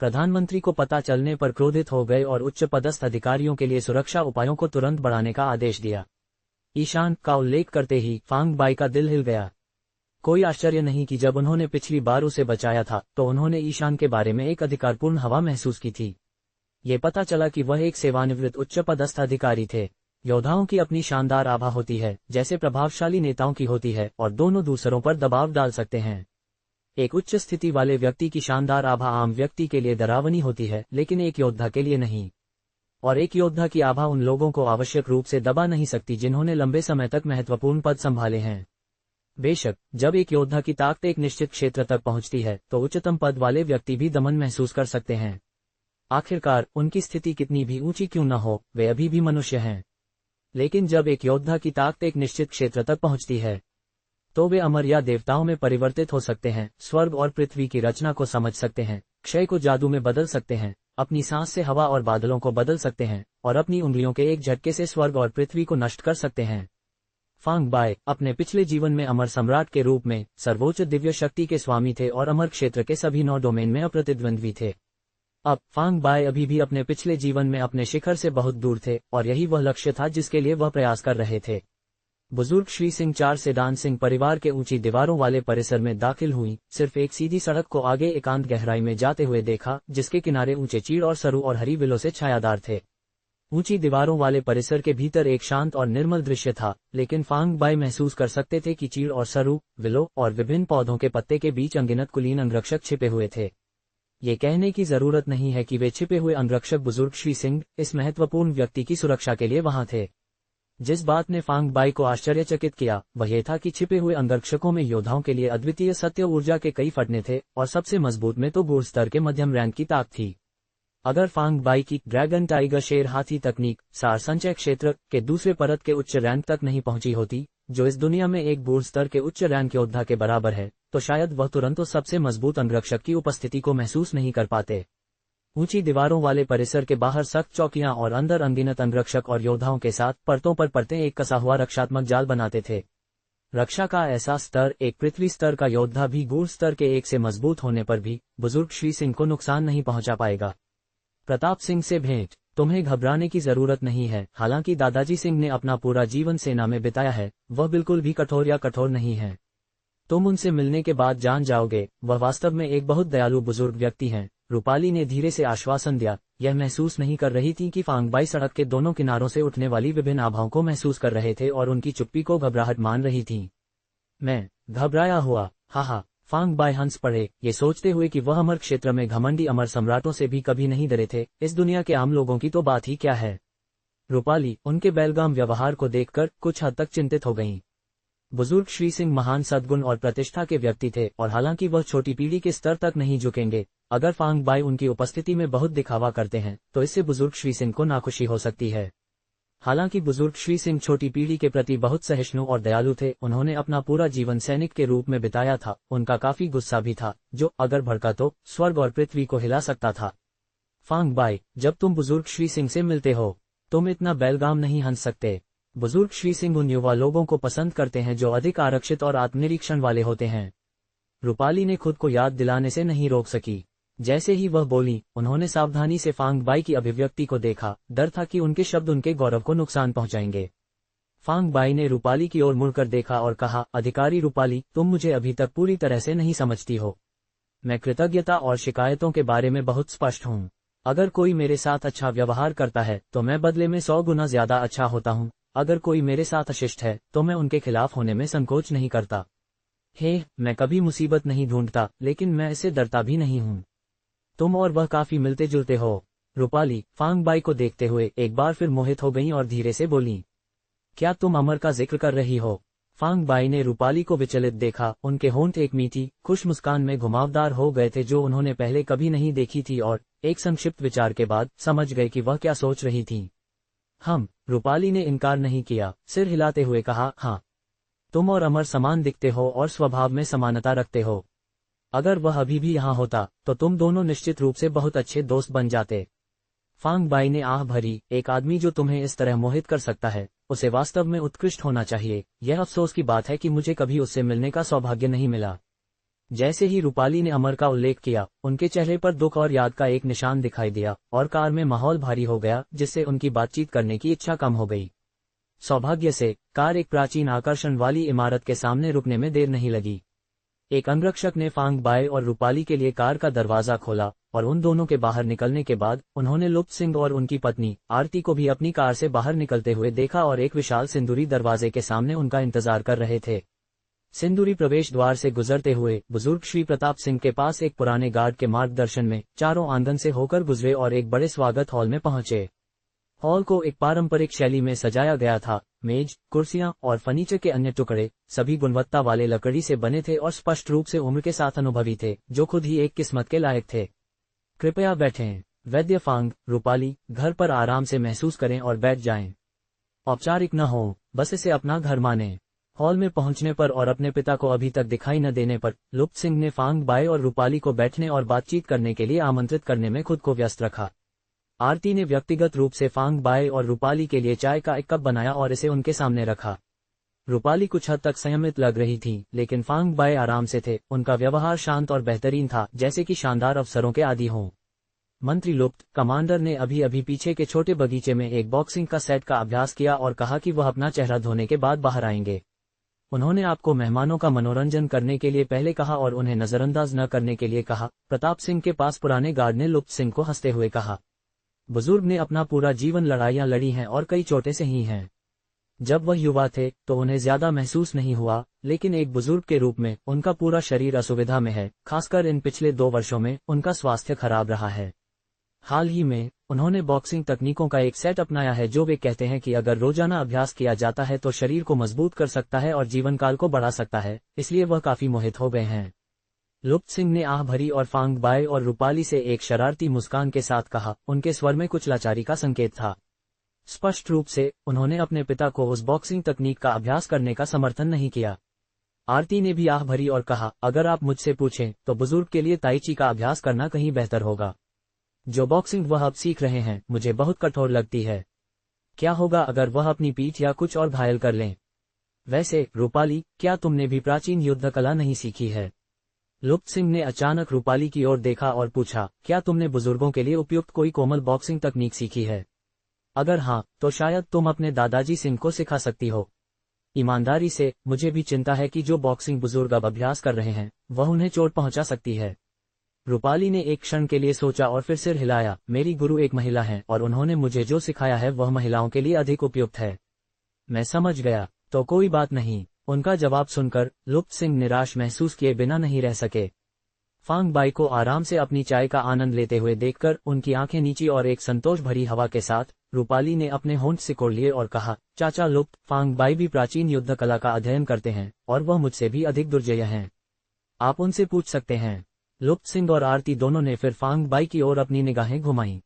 प्रधानमंत्री को पता चलने पर क्रोधित हो गए और उच्च पदस्थ अधिकारियों के लिए सुरक्षा उपायों को तुरंत बढ़ाने का आदेश दिया। ईशान का उल्लेख करते ही फांग बाई का दिल हिल गया। कोई आश्चर्य नहीं कि जब उन्होंने पिछली बार उसे बचाया था तो उन्होंने ईशान के बारे में एक अधिकारपूर्ण हवा महसूस की थी। ये पता चला कि वह एक सेवानिवृत्त उच्च पदस्थ अधिकारी थे। योद्धाओं की अपनी शानदार आभा होती है, जैसे प्रभावशाली नेताओं की होती है, और दोनों दूसरों पर दबाव डाल सकते हैं। एक उच्च स्थिति वाले व्यक्ति की शानदार आभा आम व्यक्ति के लिए डरावनी होती है, लेकिन एक योद्धा के लिए नहीं। और एक योद्धा की आभा उन लोगों को आवश्यक रूप से दबा नहीं सकती जिन्होंने लंबे समय तक महत्वपूर्ण पद संभाले हैं। बेशक, जब एक योद्धा की ताकत एक निश्चित क्षेत्र तक पहुंचती है तो उच्चतम पद वाले व्यक्ति भी दमन महसूस कर सकते हैं। आखिरकार, उनकी स्थिति कितनी भी ऊंची क्यों न हो, वे अभी भी मनुष्य हैं। लेकिन जब एक योद्धा की ताकत एक निश्चित क्षेत्र तक पहुंचती है तो वे अमर या देवताओं में परिवर्तित हो सकते हैं, स्वर्ग और पृथ्वी की रचना को समझ सकते हैं, क्षय को जादू में बदल सकते हैं, अपनी सांस से हवा और बादलों को बदल सकते हैं, और अपनी उंगलियों के एक झटके से स्वर्ग और पृथ्वी को नष्ट कर सकते हैं। फांग बाई अपने पिछले जीवन में अमर सम्राट के रूप में सर्वोच्च दिव्य शक्ति के स्वामी थे और अमर क्षेत्र के सभी 9 डोमेन में अप्रतिद्वंद्वी थे। अब फांग बाई अभी भी अपने पिछले जीवन में अपने शिखर से बहुत दूर थे और यही वह लक्ष्य था जिसके लिए वह प्रयास कर रहे थे। बुजुर्ग श्री सिंह 4 से डान सिंह परिवार के ऊंची दीवारों वाले परिसर में दाखिल हुई, सिर्फ एक सीधी सड़क को आगे एकांत गहराई में जाते हुए देखा, जिसके किनारे ऊंचे चीड़ और सरू और हरी विलों से छायादार थे। ऊंची दीवारों वाले परिसर के भीतर एक शांत और निर्मल दृश्य था, लेकिन फांग बाई महसूस कर सकते थे कि चीड़ और सरू, विलो और विभिन्न पौधों के पत्ते के बीच अनगिनत कुलीन अंगरक्षक छिपे हुए थे। ये कहने की जरूरत नहीं है कि वे छिपे हुए अंगरक्षक बुजुर्ग श्री सिंह, इस महत्वपूर्ण व्यक्ति की सुरक्षा के लिए वहां थे। जिस बात ने फांग बाई को आश्चर्यचकित किया वह यह था कि छिपे हुए अंगरक्षकों में योद्धाओं के लिए अद्वितीय सत्य ऊर्जा के कई फटने थे, और सबसे मजबूत में तो बूढ़ स्तर के मध्यम रैंक की ताकत थी। अगर फांग बाई की ड्रैगन टाइगर शेर हाथी तकनीक सार संचय क्षेत्र के दूसरे परत के उच्च रैंक तक नहीं पहुंची होती, जो इस दुनिया में एक बूढ़ स्तर के उच्च रैंक योद्धा के बराबर है, तो शायद वह तुरंत उस सबसे मजबूत अंगरक्षक की उपस्थिति को महसूस नहीं कर पाते। ऊंची दीवारों वाले परिसर के बाहर सख्त चौकियां और अंदर अनगिनत अंगरक्षक और योद्धाओं के साथ परतों पर परतें एक कसा हुआ रक्षात्मक जाल बनाते थे। रक्षा का ऐसा स्तर एक पृथ्वी स्तर का योद्धा भी गूढ़ स्तर के एक से मजबूत होने पर भी बुजुर्ग श्री सिंह को नुकसान नहीं पहुंचा पाएगा। प्रताप सिंह से भेंट, तुम्हें घबराने की जरूरत नहीं है। हालांकि दादाजी सिंह ने अपना पूरा जीवन सेना में बिताया है, वह बिल्कुल भी कठोर या कठोर नहीं है। तुम उनसे मिलने के बाद जान जाओगे, वह वास्तव में एक बहुत दयालु बुजुर्ग व्यक्ति हैं। रूपाली ने धीरे से आश्वासन दिया। यह महसूस नहीं कर रही थी कि फांग बाई सड़क के दोनों किनारों से उठने वाली विभिन्न आभाओं को महसूस कर रहे थे और उनकी चुप्पी को घबराहट मान रही थीं। मैं घबराया हुआ, हा, फांग बाई हंस पड़े, ये सोचते हुए कि वह अमर क्षेत्र में घमंडी अमर सम्राटों से भी कभी नहीं डरे थे, इस दुनिया के आम लोगों की तो बात ही क्या है। रूपाली उनके बेलगाम व्यवहार को देखकर कुछ हद तक चिंतित हो गईं। बुजुर्ग श्री सिंह महान सद्गुण और प्रतिष्ठा के व्यक्ति थे, और हालांकि वह छोटी पीढ़ी के स्तर तक नहीं झुकेंगे, अगर फांग बाई उनकी उपस्थिति में बहुत दिखावा करते हैं तो इससे बुजुर्ग श्री सिंह को नाखुशी हो सकती है। हालांकि बुजुर्ग श्री सिंह छोटी पीढ़ी के प्रति बहुत सहिष्णु और दयालु थे, उन्होंने अपना पूरा जीवन सैनिक के रूप में बिताया था। उनका काफी गुस्सा भी था, जो अगर भड़का तो स्वर्ग और पृथ्वी को हिला सकता था। फांग बाई, जब तुम बुजुर्ग श्री सिंह से मिलते हो, तुम इतना बेलगाम नहीं हंस सकते। बुजुर्ग श्री सिंह उन युवा लोगों को पसंद करते हैं जो अधिक आरक्षित और आत्मनिरीक्षण वाले होते हैं। रूपाली ने खुद को याद दिलाने से नहीं रोक सकी। जैसे ही वह बोली, उन्होंने सावधानी से फांग बाई की अभिव्यक्ति को देखा। डर था कि उनके शब्द उनके गौरव को नुकसान पहुंचाएंगे। फांग बाई ने रूपाली की ओर मुड़कर देखा और कहा, अधिकारी रूपाली, तुम मुझे अभी तक पूरी तरह से नहीं समझती हो। मैं कृतज्ञता और शिकायतों के बारे में बहुत स्पष्ट हूँ। अगर कोई मेरे साथ अच्छा व्यवहार करता है तो मैं बदले में 100 गुना ज्यादा अच्छा होता हूँ। अगर कोई मेरे साथ अशिष्ट है तो मैं उनके खिलाफ होने में संकोच नहीं करता। मैं कभी मुसीबत नहीं ढूंढता, लेकिन मैं इससे डरता भी नहीं हूँ। तुम और वह काफी मिलते जुलते हो। रूपाली फांग बाई को देखते हुए एक बार फिर मोहित हो गईं और धीरे से बोली, क्या तुम अमर का जिक्र कर रही हो? फांग बाई ने रूपाली को विचलित देखा। उनके होंठ एक मीठी खुश मुस्कान में घुमावदार हो गए थे जो उन्होंने पहले कभी नहीं देखी थी, और एक संक्षिप्त विचार के बाद समझ गए कि वह क्या सोच रही थीं। रूपाली ने इनकार नहीं किया, सिर हिलाते हुए कहा, हाँ, तुम और अमर समान दिखते हो और स्वभाव में समानता रखते हो। अगर वह अभी भी यहाँ होता तो तुम दोनों निश्चित रूप से बहुत अच्छे दोस्त बन जाते। फांग बाई ने आह भरी, एक आदमी जो तुम्हें इस तरह मोहित कर सकता है, उसे वास्तव में उत्कृष्ट होना चाहिए। यह अफसोस की बात है कि मुझे कभी उससे मिलने का सौभाग्य नहीं मिला। जैसे ही रूपाली ने अमर का उल्लेख किया, उनके चेहरे पर दुख और याद का एक निशान दिखाई दिया और कार में माहौल भारी हो गया, जिससे उनकी बातचीत करने की इच्छा कम हो गई। सौभाग्य से कार एक प्राचीन आकर्षण वाली इमारत के सामने रुकने में देर नहीं लगी। एक अंगरक्षक ने फांग बाई और रूपाली के लिए कार का दरवाजा खोला और उन दोनों के बाहर निकलने के बाद उन्होंने लुप्त सिंह और उनकी पत्नी आरती को भी अपनी कार से बाहर निकलते हुए देखा और एक विशाल सिंदूरी दरवाजे के सामने उनका इंतजार कर रहे थे। सिंदूरी प्रवेश द्वार से गुजरते हुए बुजुर्ग श्री प्रताप सिंह के पास एक पुराने गार्ड के मार्गदर्शन में चारों आंगन से होकर गुजरे और एक बड़े स्वागत हॉल में पहुंचे। हॉल को एक पारंपरिक शैली में सजाया गया था। मेज, कुर्सियां और फर्नीचर के अन्य टुकड़े सभी गुणवत्ता वाले लकड़ी से बने थे और स्पष्ट रूप से उम्र के साथ अनुभवी थे, जो खुद ही एक किस्मत के लायक थे। कृपया बैठें। वैद्य फांग, रूपाली, घर पर आराम से महसूस करें और बैठ जाएं। औपचारिक न हो, बस इसे अपना घर माने। हॉल में पहुंचने पर और अपने पिता को अभी तक दिखाई न देने पर लुप्त सिंह ने फांग बाई और रूपाली को बैठने और बातचीत करने के लिए आमंत्रित करने में खुद को व्यस्त रखा। आरती ने व्यक्तिगत रूप से फांग बाई और रूपाली के लिए चाय का एक कप बनाया और इसे उनके सामने रखा। रूपाली कुछ हद तक संयमित लग रही थी, लेकिन फांग बाई आराम से थे। उनका व्यवहार शांत और बेहतरीन था, जैसे कि शानदार अवसरों के आदी हों। मंत्री लुप्त कमांडर ने अभी अभी पीछे के छोटे बगीचे में एक बॉक्सिंग का सेट का अभ्यास किया और कहा कि वह अपना चेहरा धोने के बाद बाहर आएंगे। उन्होंने आपको मेहमानों का मनोरंजन करने के लिए पहले कहा और उन्हें नजरअंदाज न करने के लिए कहा। प्रताप सिंह के पास पुराने गार्ड ने लुप्त सिंह को हंसते हुए कहा। बुजुर्ग ने अपना पूरा जीवन लड़ाइयां लड़ी हैं और कई चोटें सही हैं। जब वह युवा थे तो उन्हें ज्यादा महसूस नहीं हुआ, लेकिन एक बुजुर्ग के रूप में उनका पूरा शरीर असुविधा में है। खासकर इन पिछले 2 वर्षों में उनका स्वास्थ्य खराब रहा है। हाल ही में उन्होंने बॉक्सिंग तकनीकों का एक सेट अपनाया है जो वे कहते हैं कि अगर रोजाना अभ्यास किया जाता है तो शरीर को मजबूत कर सकता है और जीवन काल को बढ़ा सकता है, इसलिए वह काफी मोहित हो गए हैं। लुप्त सिंह ने आह भरी और फांग बाई और रूपाली से एक शरारती मुस्कान के साथ कहा। उनके स्वर में कुछ लाचारी का संकेत था। स्पष्ट रूप से उन्होंने अपने पिता को उस बॉक्सिंग तकनीक का अभ्यास करने का समर्थन नहीं किया। आरती ने भी आह भरी और कहा, अगर आप मुझसे पूछें तो बुजुर्ग के लिए ताई ची का अभ्यास करना कहीं बेहतर होगा। जो बॉक्सिंग वह अब सीख रहे हैं मुझे बहुत कठोर लगती है। क्या होगा अगर वह अपनी पीठ या कुछ और घायल कर लें? वैसे रूपाली, क्या तुमने भी प्राचीन युद्ध कला नहीं सीखी है? लुप्त सिंह ने अचानक रूपाली की ओर देखा और पूछा, क्या तुमने बुजुर्गों के लिए उपयुक्त कोई कोमल बॉक्सिंग तकनीक सीखी है? अगर हाँ, तो शायद तुम अपने दादाजी सिंह को सिखा सकती हो। ईमानदारी से, मुझे भी चिंता है कि जो बॉक्सिंग बुजुर्ग अब अभ्यास कर रहे हैं वह उन्हें चोट पहुंचा सकती है। रूपाली ने एक क्षण के लिए सोचा और फिर सिर हिलाया। मेरी गुरु एक महिला हैं और उन्होंने मुझे जो सिखाया है वह महिलाओं के लिए अधिक उपयुक्त है। मैं समझ गया, तो कोई बात नहीं। उनका जवाब सुनकर लुप्त सिंह निराश महसूस किए बिना नहीं रह सके। फांग बाई को आराम से अपनी चाय का आनंद लेते हुए देखकर उनकी आंखें नीची और एक संतोष भरी हवा के साथ रूपाली ने अपने होंठ सिकोड़ लिए और कहा, चाचा लुप्त, फांग बाई भी प्राचीन युद्ध कला का अध्ययन करते हैं और वह मुझसे भी अधिक दुर्जय हैं। आप उनसे पूछ सकते हैं। लुप्त सिंह और आरती दोनों ने फिर फांग बाई की ओर अपनी निगाहें घुमाईं।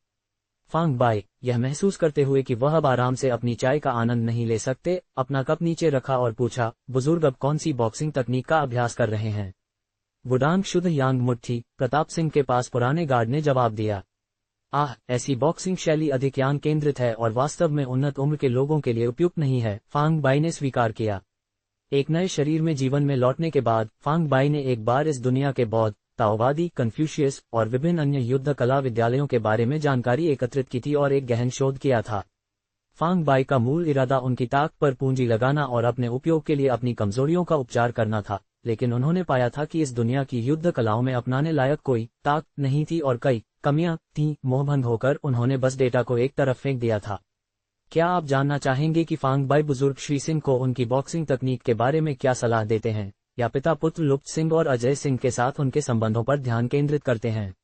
फांग बाई, यह महसूस करते हुए कि वह अब आराम से अपनी चाय का आनंद नहीं ले सकते, अपना कप नीचे रखा और पूछा, बुजुर्ग अब कौन सी बॉक्सिंग तकनीक का अभ्यास कर रहे हैं? वुडांग शुद्ध यांग मुट्ठी, प्रताप सिंह के पास पुराने गार्ड ने जवाब दिया। ऐसी बॉक्सिंग शैली अधिक यांग केंद्रित है और वास्तव में उन्नत उम्र के लोगों के लिए उपयुक्त नहीं है, फांग बाई ने स्वीकार किया। एक नए शरीर में जीवन में लौटने के बाद फांग बाई ने एक बार इस दुनिया के बौद्ध, ताओवादी, कन्फ्यूशियस और विभिन्न अन्य युद्ध कला विद्यालयों के बारे में जानकारी एकत्रित की थी और एक गहन शोध किया था। फांग बाई का मूल इरादा उनकी ताक पर पूंजी लगाना और अपने उपयोग के लिए अपनी कमजोरियों का उपचार करना था, लेकिन उन्होंने पाया था कि इस दुनिया की युद्ध कलाओं में अपनाने लायक कोई ताक नहीं थी और कई कमियां थीं। मोहभंग होकर उन्होंने बस डेटा को एक तरफ फेंक दिया था। क्या आप जानना चाहेंगे कि फांग बाई बुजुर्ग श्री सिंह को उनकी बॉक्सिंग तकनीक के बारे में क्या सलाह देते हैं, या पिता पुत्र लुप्त सिंह और अजय सिंह के साथ उनके संबंधों पर ध्यान केंद्रित करते हैं?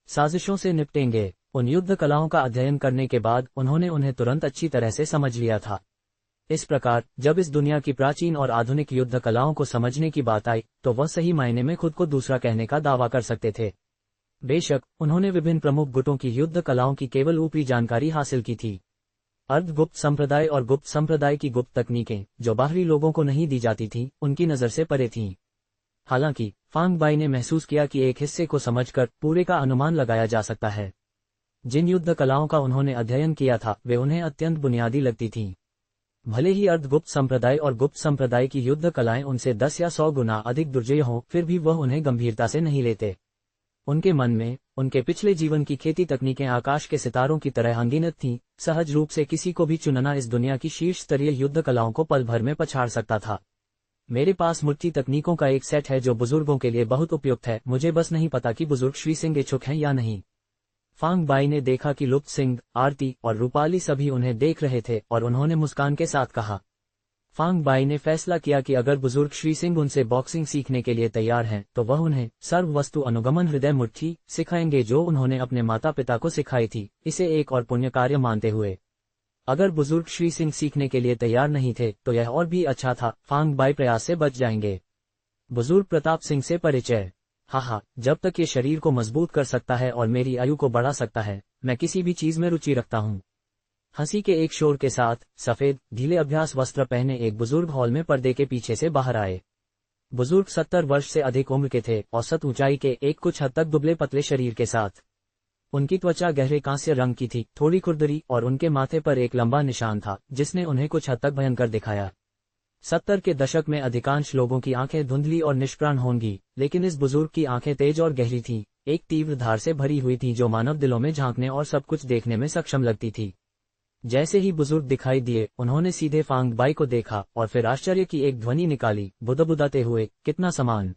साजिशों से निपटेंगे। उन युद्ध कलाओं का अध्ययन करने के बाद उन्होंने उन्हें तुरंत अच्छी तरह से समझ लिया था। इस प्रकार जब इस दुनिया की प्राचीन और आधुनिक युद्ध कलाओं को समझने की बात आई तो वह सही मायने में खुद को दूसरा कहने का दावा कर सकते थे। बेशक उन्होंने विभिन्न प्रमुख गुटों की युद्ध कलाओं की केवल ऊपरी जानकारी हासिल की थी। अर्धगुप्त संप्रदाय और गुप्त संप्रदाय की गुप्त तकनीकें, जो बाहरी लोगों को नहीं दी जाती थीं, उनकी नज़र से परे थीं। हालांकि फांग बाई ने महसूस किया कि एक हिस्से को समझकर पूरे का अनुमान लगाया जा सकता है। जिन युद्ध कलाओं का उन्होंने अध्ययन किया था वे उन्हें अत्यंत बुनियादी लगती थीं। भले ही अर्धगुप्त संप्रदाय और गुप्त संप्रदाय की युद्ध कलाएं उनसे 10 या 100 गुना अधिक दुर्जय हों, फिर भी वह उन्हें गंभीरता से नहीं लेते। उनके मन में उनके पिछले जीवन की खेती तकनीकें आकाश के सितारों की तरह अनगिनत थीं। सहज रूप से किसी को भी चुनना इस दुनिया की शीर्ष स्तरीय युद्ध कलाओं को पल भर में पछाड़ सकता था। मेरे पास मूर्ति तकनीकों का एक सेट है जो बुजुर्गों के लिए बहुत उपयुक्त है, मुझे बस नहीं पता कि बुजुर्ग श्री सिंह इच्छुक हैं या नहीं। फांग बाई ने देखा कि लुप्त सिंह, आरती और रूपाली सभी उन्हें देख रहे थे और उन्होंने मुस्कान के साथ कहा। फांग बाई ने फैसला किया कि अगर बुजुर्ग श्री सिंह उनसे बॉक्सिंग सीखने के लिए तैयार हैं तो वह उन्हें सर्व वस्तु अनुगमन हृदय मुट्ठी सिखाएंगे जो उन्होंने अपने माता पिता को सिखाई थी, इसे एक और पुण्य कार्य मानते हुए। अगर बुजुर्ग श्री सिंह सीखने के लिए तैयार नहीं थे तो यह और भी अच्छा था, फांग बाई प्रयास से बच जाएंगे। बुजुर्ग प्रताप सिंह से परिचय। हाँ, जब तक ये शरीर को मजबूत कर सकता है और मेरी आयु को बढ़ा सकता है, मैं किसी भी चीज में रुचि रखता हूँ। हंसी के एक शोर के साथ सफेद ढीले अभ्यास वस्त्र पहने एक बुजुर्ग हॉल में पर्दे के पीछे से बाहर आए। बुजुर्ग 70 वर्ष से अधिक उम्र के थे, औसत ऊंचाई के, एक कुछ हद तक दुबले पतले शरीर के साथ। उनकी त्वचा गहरे कांस्य रंग की थी, थोड़ी खुरदरी, और उनके माथे पर एक लंबा निशान था जिसने उन्हें कुछ हद तक भयंकर दिखाया। 70 के दशक में अधिकांश लोगों की आंखें धुंधली और निष्प्राण होंगी, लेकिन इस बुजुर्ग की आंखें तेज और गहरी थीं, एक तीव्र धार से भरी हुई थी जो मानव दिलों में झांकने और सब कुछ देखने में सक्षम लगती थी। जैसे ही बुजुर्ग दिखाई दिए, उन्होंने सीधे फांग बाई को देखा और फिर आश्चर्य की एक ध्वनि निकाली, बुदबुदाते हुए, कितना समान।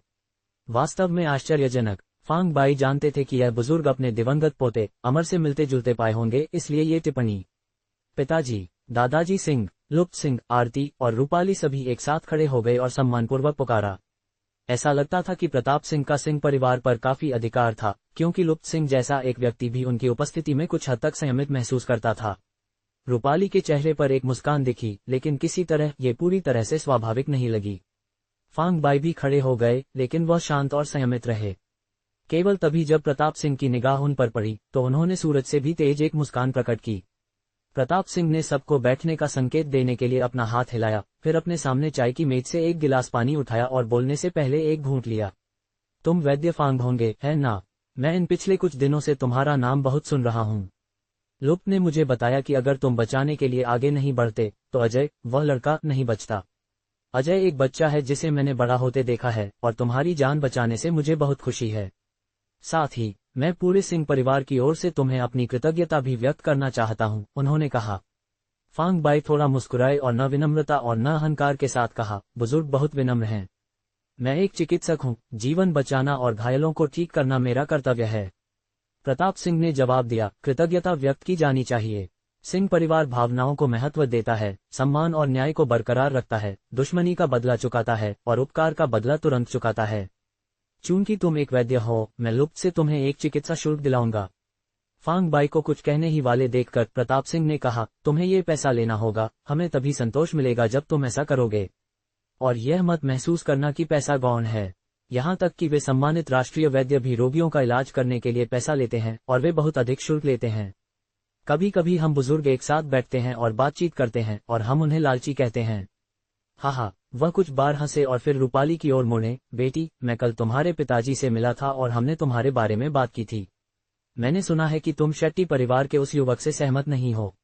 वास्तव में आश्चर्यजनक। फांग बाई जानते थे कि यह बुजुर्ग अपने दिवंगत पोते अमर से मिलते जुलते पाए होंगे, इसलिए ये टिप्पणी। पिताजी, दादाजी सिंह, लुप्त सिंह, आरती और रूपाली सभी एक साथ खड़े हो गए और सम्मानपूर्वक पुकारा। ऐसा लगता था कि प्रताप सिंह का सिंह परिवार पर काफी अधिकार था, क्योंकि लुप्त सिंह जैसा एक व्यक्ति भी उनकी उपस्थिति में कुछ हद तक संयमित महसूस करता था। रूपाली के चेहरे पर एक मुस्कान दिखी, लेकिन किसी तरह ये पूरी तरह से स्वाभाविक नहीं लगी। फांग बाई भी खड़े हो गए, लेकिन वह शांत और संयमित रहे। केवल तभी जब प्रताप सिंह की निगाह उन पर पड़ी तो उन्होंने सूरज से भी तेज एक मुस्कान प्रकट की। प्रताप सिंह ने सबको बैठने का संकेत देने के लिए अपना हाथ हिलाया, फिर अपने सामने चाय की मेज से एक गिलास पानी उठाया और बोलने से पहले एक घूंट लिया। तुम वैद्य फांग होंगे, है ना? मैं इन पिछले कुछ दिनों से तुम्हारा नाम बहुत सुन रहा हूँ। लुप्त ने मुझे बताया कि अगर तुम बचाने के लिए आगे नहीं बढ़ते तो अजय, वह लड़का, नहीं बचता। अजय एक बच्चा है जिसे मैंने बड़ा होते देखा है और तुम्हारी जान बचाने से मुझे बहुत खुशी है। साथ ही मैं पूरे सिंह परिवार की ओर से तुम्हें अपनी कृतज्ञता भी व्यक्त करना चाहता हूं, उन्होंने कहा। फांग बाई थोड़ा मुस्कुराए और न विनम्रता और न अहंकार के साथ कहा, बुजुर्ग बहुत विनम्र हैं। मैं एक चिकित्सक हूं, जीवन बचाना और घायलों को ठीक करना मेरा कर्तव्य है। प्रताप सिंह ने जवाब दिया, कृतज्ञता व्यक्त की जानी चाहिए। सिंह परिवार भावनाओं को महत्व देता है, सम्मान और न्याय को बरकरार रखता है, दुश्मनी का बदला चुकाता है और उपकार का बदला तुरंत चुकाता है। चूंकि तुम एक वैद्य हो, मैं लुप्त से तुम्हें एक चिकित्सा शुल्क दिलाऊंगा। फांग बाई को कुछ कहने ही वाले देखकर प्रताप सिंह ने कहा, तुम्हें ये पैसा लेना होगा, हमें तभी संतोष मिलेगा जब तुम ऐसा करोगे। और यह मत महसूस करना कि पैसा गौण है। यहाँ तक कि वे सम्मानित राष्ट्रीय वैद्य भी रोगियों का इलाज करने के लिए पैसा लेते हैं और वे बहुत अधिक शुल्क लेते हैं। कभी कभी हम बुजुर्ग एक साथ बैठते हैं और बातचीत करते हैं और हम उन्हें लालची कहते हैं। हाँ, वह कुछ बार हंसे और फिर रूपाली की ओर मुड़े, बेटी, मैं कल तुम्हारे पिताजी से मिला था और हमने तुम्हारे बारे में बात की थी। मैंने सुना है कि तुम शेट्टी परिवार के उस युवक से सहमत नहीं हो।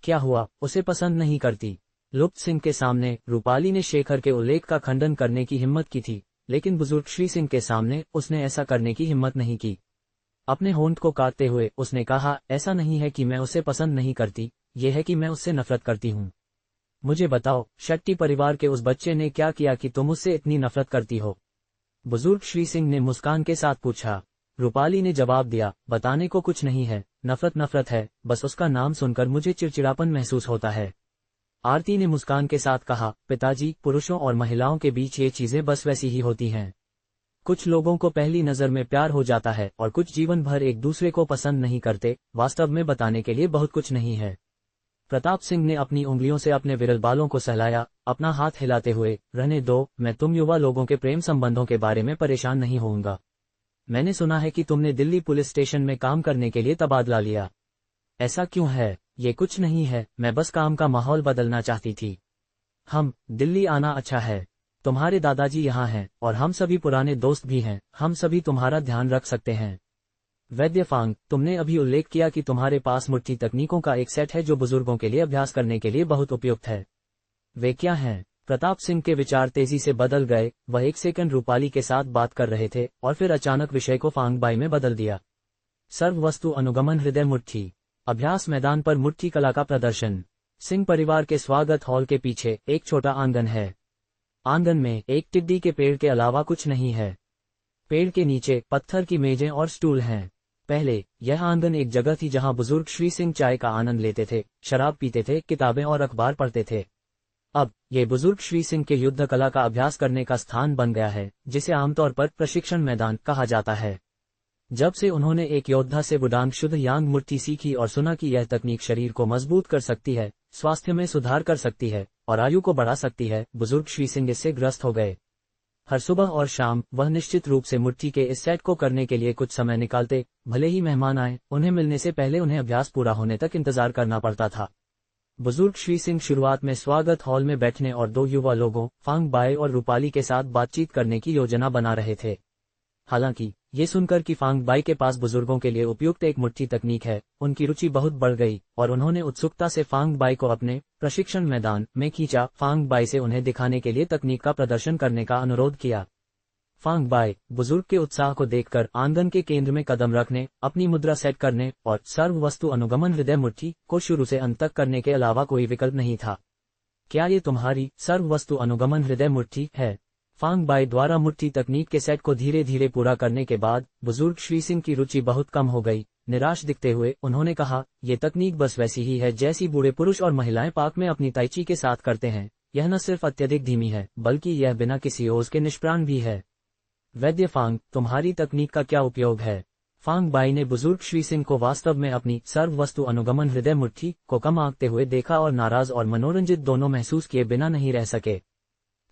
क्या हुआ, उसे पसंद नहीं करती? लुप्त सिंह के सामने रूपाली ने शेखर के उल्लेख का खंडन करने की हिम्मत की थी, लेकिन बुजुर्ग श्री सिंह के सामने उसने ऐसा करने की हिम्मत नहीं की। अपने होंठ को काटते हुए उसने कहा, ऐसा नहीं है कि मैं उसे पसंद नहीं करती, यह है कि मैं उससे नफरत करती हूँ। मुझे बताओ, शेट्टी परिवार के उस बच्चे ने क्या किया कि तुम उससे इतनी नफरत करती हो? बुजुर्ग श्री सिंह ने मुस्कान के साथ पूछा। रूपाली ने जवाब दिया, बताने को कुछ नहीं है, नफरत नफरत है, बस उसका नाम सुनकर मुझे चिड़चिड़ापन महसूस होता है। आरती ने मुस्कान के साथ कहा, पिताजी, पुरुषों और महिलाओं के बीच ये चीजें बस वैसी ही होती हैं। कुछ लोगों को पहली नजर में प्यार हो जाता है और कुछ जीवन भर एक दूसरे को पसंद नहीं करते। वास्तव में बताने के लिए बहुत कुछ नहीं है। प्रताप सिंह ने अपनी उंगलियों से अपने विरल बालों को सहलाया, अपना हाथ हिलाते हुए, रहने दो, मैं तुम युवा लोगों के प्रेम संबंधों के बारे में परेशान नहीं होऊंगा। मैंने सुना है कि तुमने दिल्ली पुलिस स्टेशन में काम करने के लिए तबादला लिया। ऐसा क्यों है? ये कुछ नहीं है, मैं बस काम का माहौल बदलना चाहती थी। दिल्ली आना अच्छा है। तुम्हारे दादाजी यहाँ हैं और हम सभी पुराने दोस्त भी हैं, हम सभी तुम्हारा ध्यान रख सकते हैं। वैद्य फांग, तुमने अभी उल्लेख किया कि तुम्हारे पास मुट्ठी तकनीकों का एक सेट है जो बुजुर्गों के लिए अभ्यास करने के लिए बहुत उपयुक्त है। वे क्या हैं? प्रताप सिंह के विचार तेजी से बदल गए। वह एक सेकंड रूपाली के साथ बात कर रहे थे और फिर अचानक विषय को फांग बाई में बदल दिया। सर्व वस्तु अनुगमन हृदय मुट्ठी अभ्यास मैदान पर मुट्ठी कला का प्रदर्शन। सिंह परिवार के स्वागत हॉल के पीछे एक छोटा आंगन है। आंगन में एक टिड्डी के पेड़ के अलावा कुछ नहीं है। पेड़ के नीचे पत्थर की मेजें और स्टूल हैं। पहले यह आंगन एक जगह थी जहां बुजुर्ग श्री सिंह चाय का आनंद लेते थे, शराब पीते थे, किताबें और अखबार पढ़ते थे। अब ये बुजुर्ग श्री सिंह के युद्ध कला का अभ्यास करने का स्थान बन गया है, जिसे आमतौर पर प्रशिक्षण मैदान कहा जाता है। जब से उन्होंने एक योद्धा से वुडांग शुद्ध यांग मुट्ठी सीखी और सुना कि यह तकनीक शरीर को मजबूत कर सकती है, स्वास्थ्य में सुधार कर सकती है और आयु को बढ़ा सकती है, बुजुर्ग श्री सिंह इससे ग्रस्त हो गए। हर सुबह और शाम वह निश्चित रूप से मुट्ठी के इस सेट को करने के लिए कुछ समय निकालते। भले ही मेहमान आए, उन्हें मिलने से पहले उन्हें अभ्यास पूरा होने तक इंतजार करना पड़ता था। बुजुर्ग श्री सिंह शुरुआत में स्वागत हॉल में बैठने और दो युवा लोगों फांग बाई और रूपाली के साथ बातचीत करने की योजना बना रहे थे। हालांकि ये सुनकर कि फांग बाई के पास बुजुर्गों के लिए उपयुक्त एक मुट्ठी तकनीक है, उनकी रुचि बहुत बढ़ गई और उन्होंने उत्सुकता से फांग बाई को अपने प्रशिक्षण मैदान में खींचा। फांग बाई से उन्हें दिखाने के लिए तकनीक का प्रदर्शन करने का अनुरोध किया। फांग बाई बुजुर्ग के उत्साह को देखकर आंगन के केंद्र में कदम रखने, अपनी मुद्रा सेट करने और सर्व वस्तु अनुगमन हृदय मुट्ठी को शुरू से अंत तक करने के अलावा कोई विकल्प नहीं था। क्या ये तुम्हारी सर्व वस्तु अनुगमन हृदय मुट्ठी है? फांग बाई द्वारा मुट्ठी तकनीक के सेट को धीरे धीरे पूरा करने के बाद बुजुर्ग श्री सिंह की रुचि बहुत कम हो गई। निराश दिखते हुए उन्होंने कहा, ये तकनीक बस वैसी ही है जैसी बूढ़े पुरुष और महिलाएं पार्क में अपनी ताइची के साथ करते हैं। यह न सिर्फ अत्यधिक धीमी है, बल्कि यह बिना किसी ओज के निष्प्राण भी है। वैद्य फांग, तुम्हारी तकनीक का क्या उपयोग है? फांग बाई ने बुजुर्ग श्री सिंह को वास्तव में अपनी सर्व वस्तु अनुगमन हृदय मुट्ठी को कम आंकते हुए देखा और नाराज और मनोरंजित दोनों महसूस किए बिना नहीं रह सके।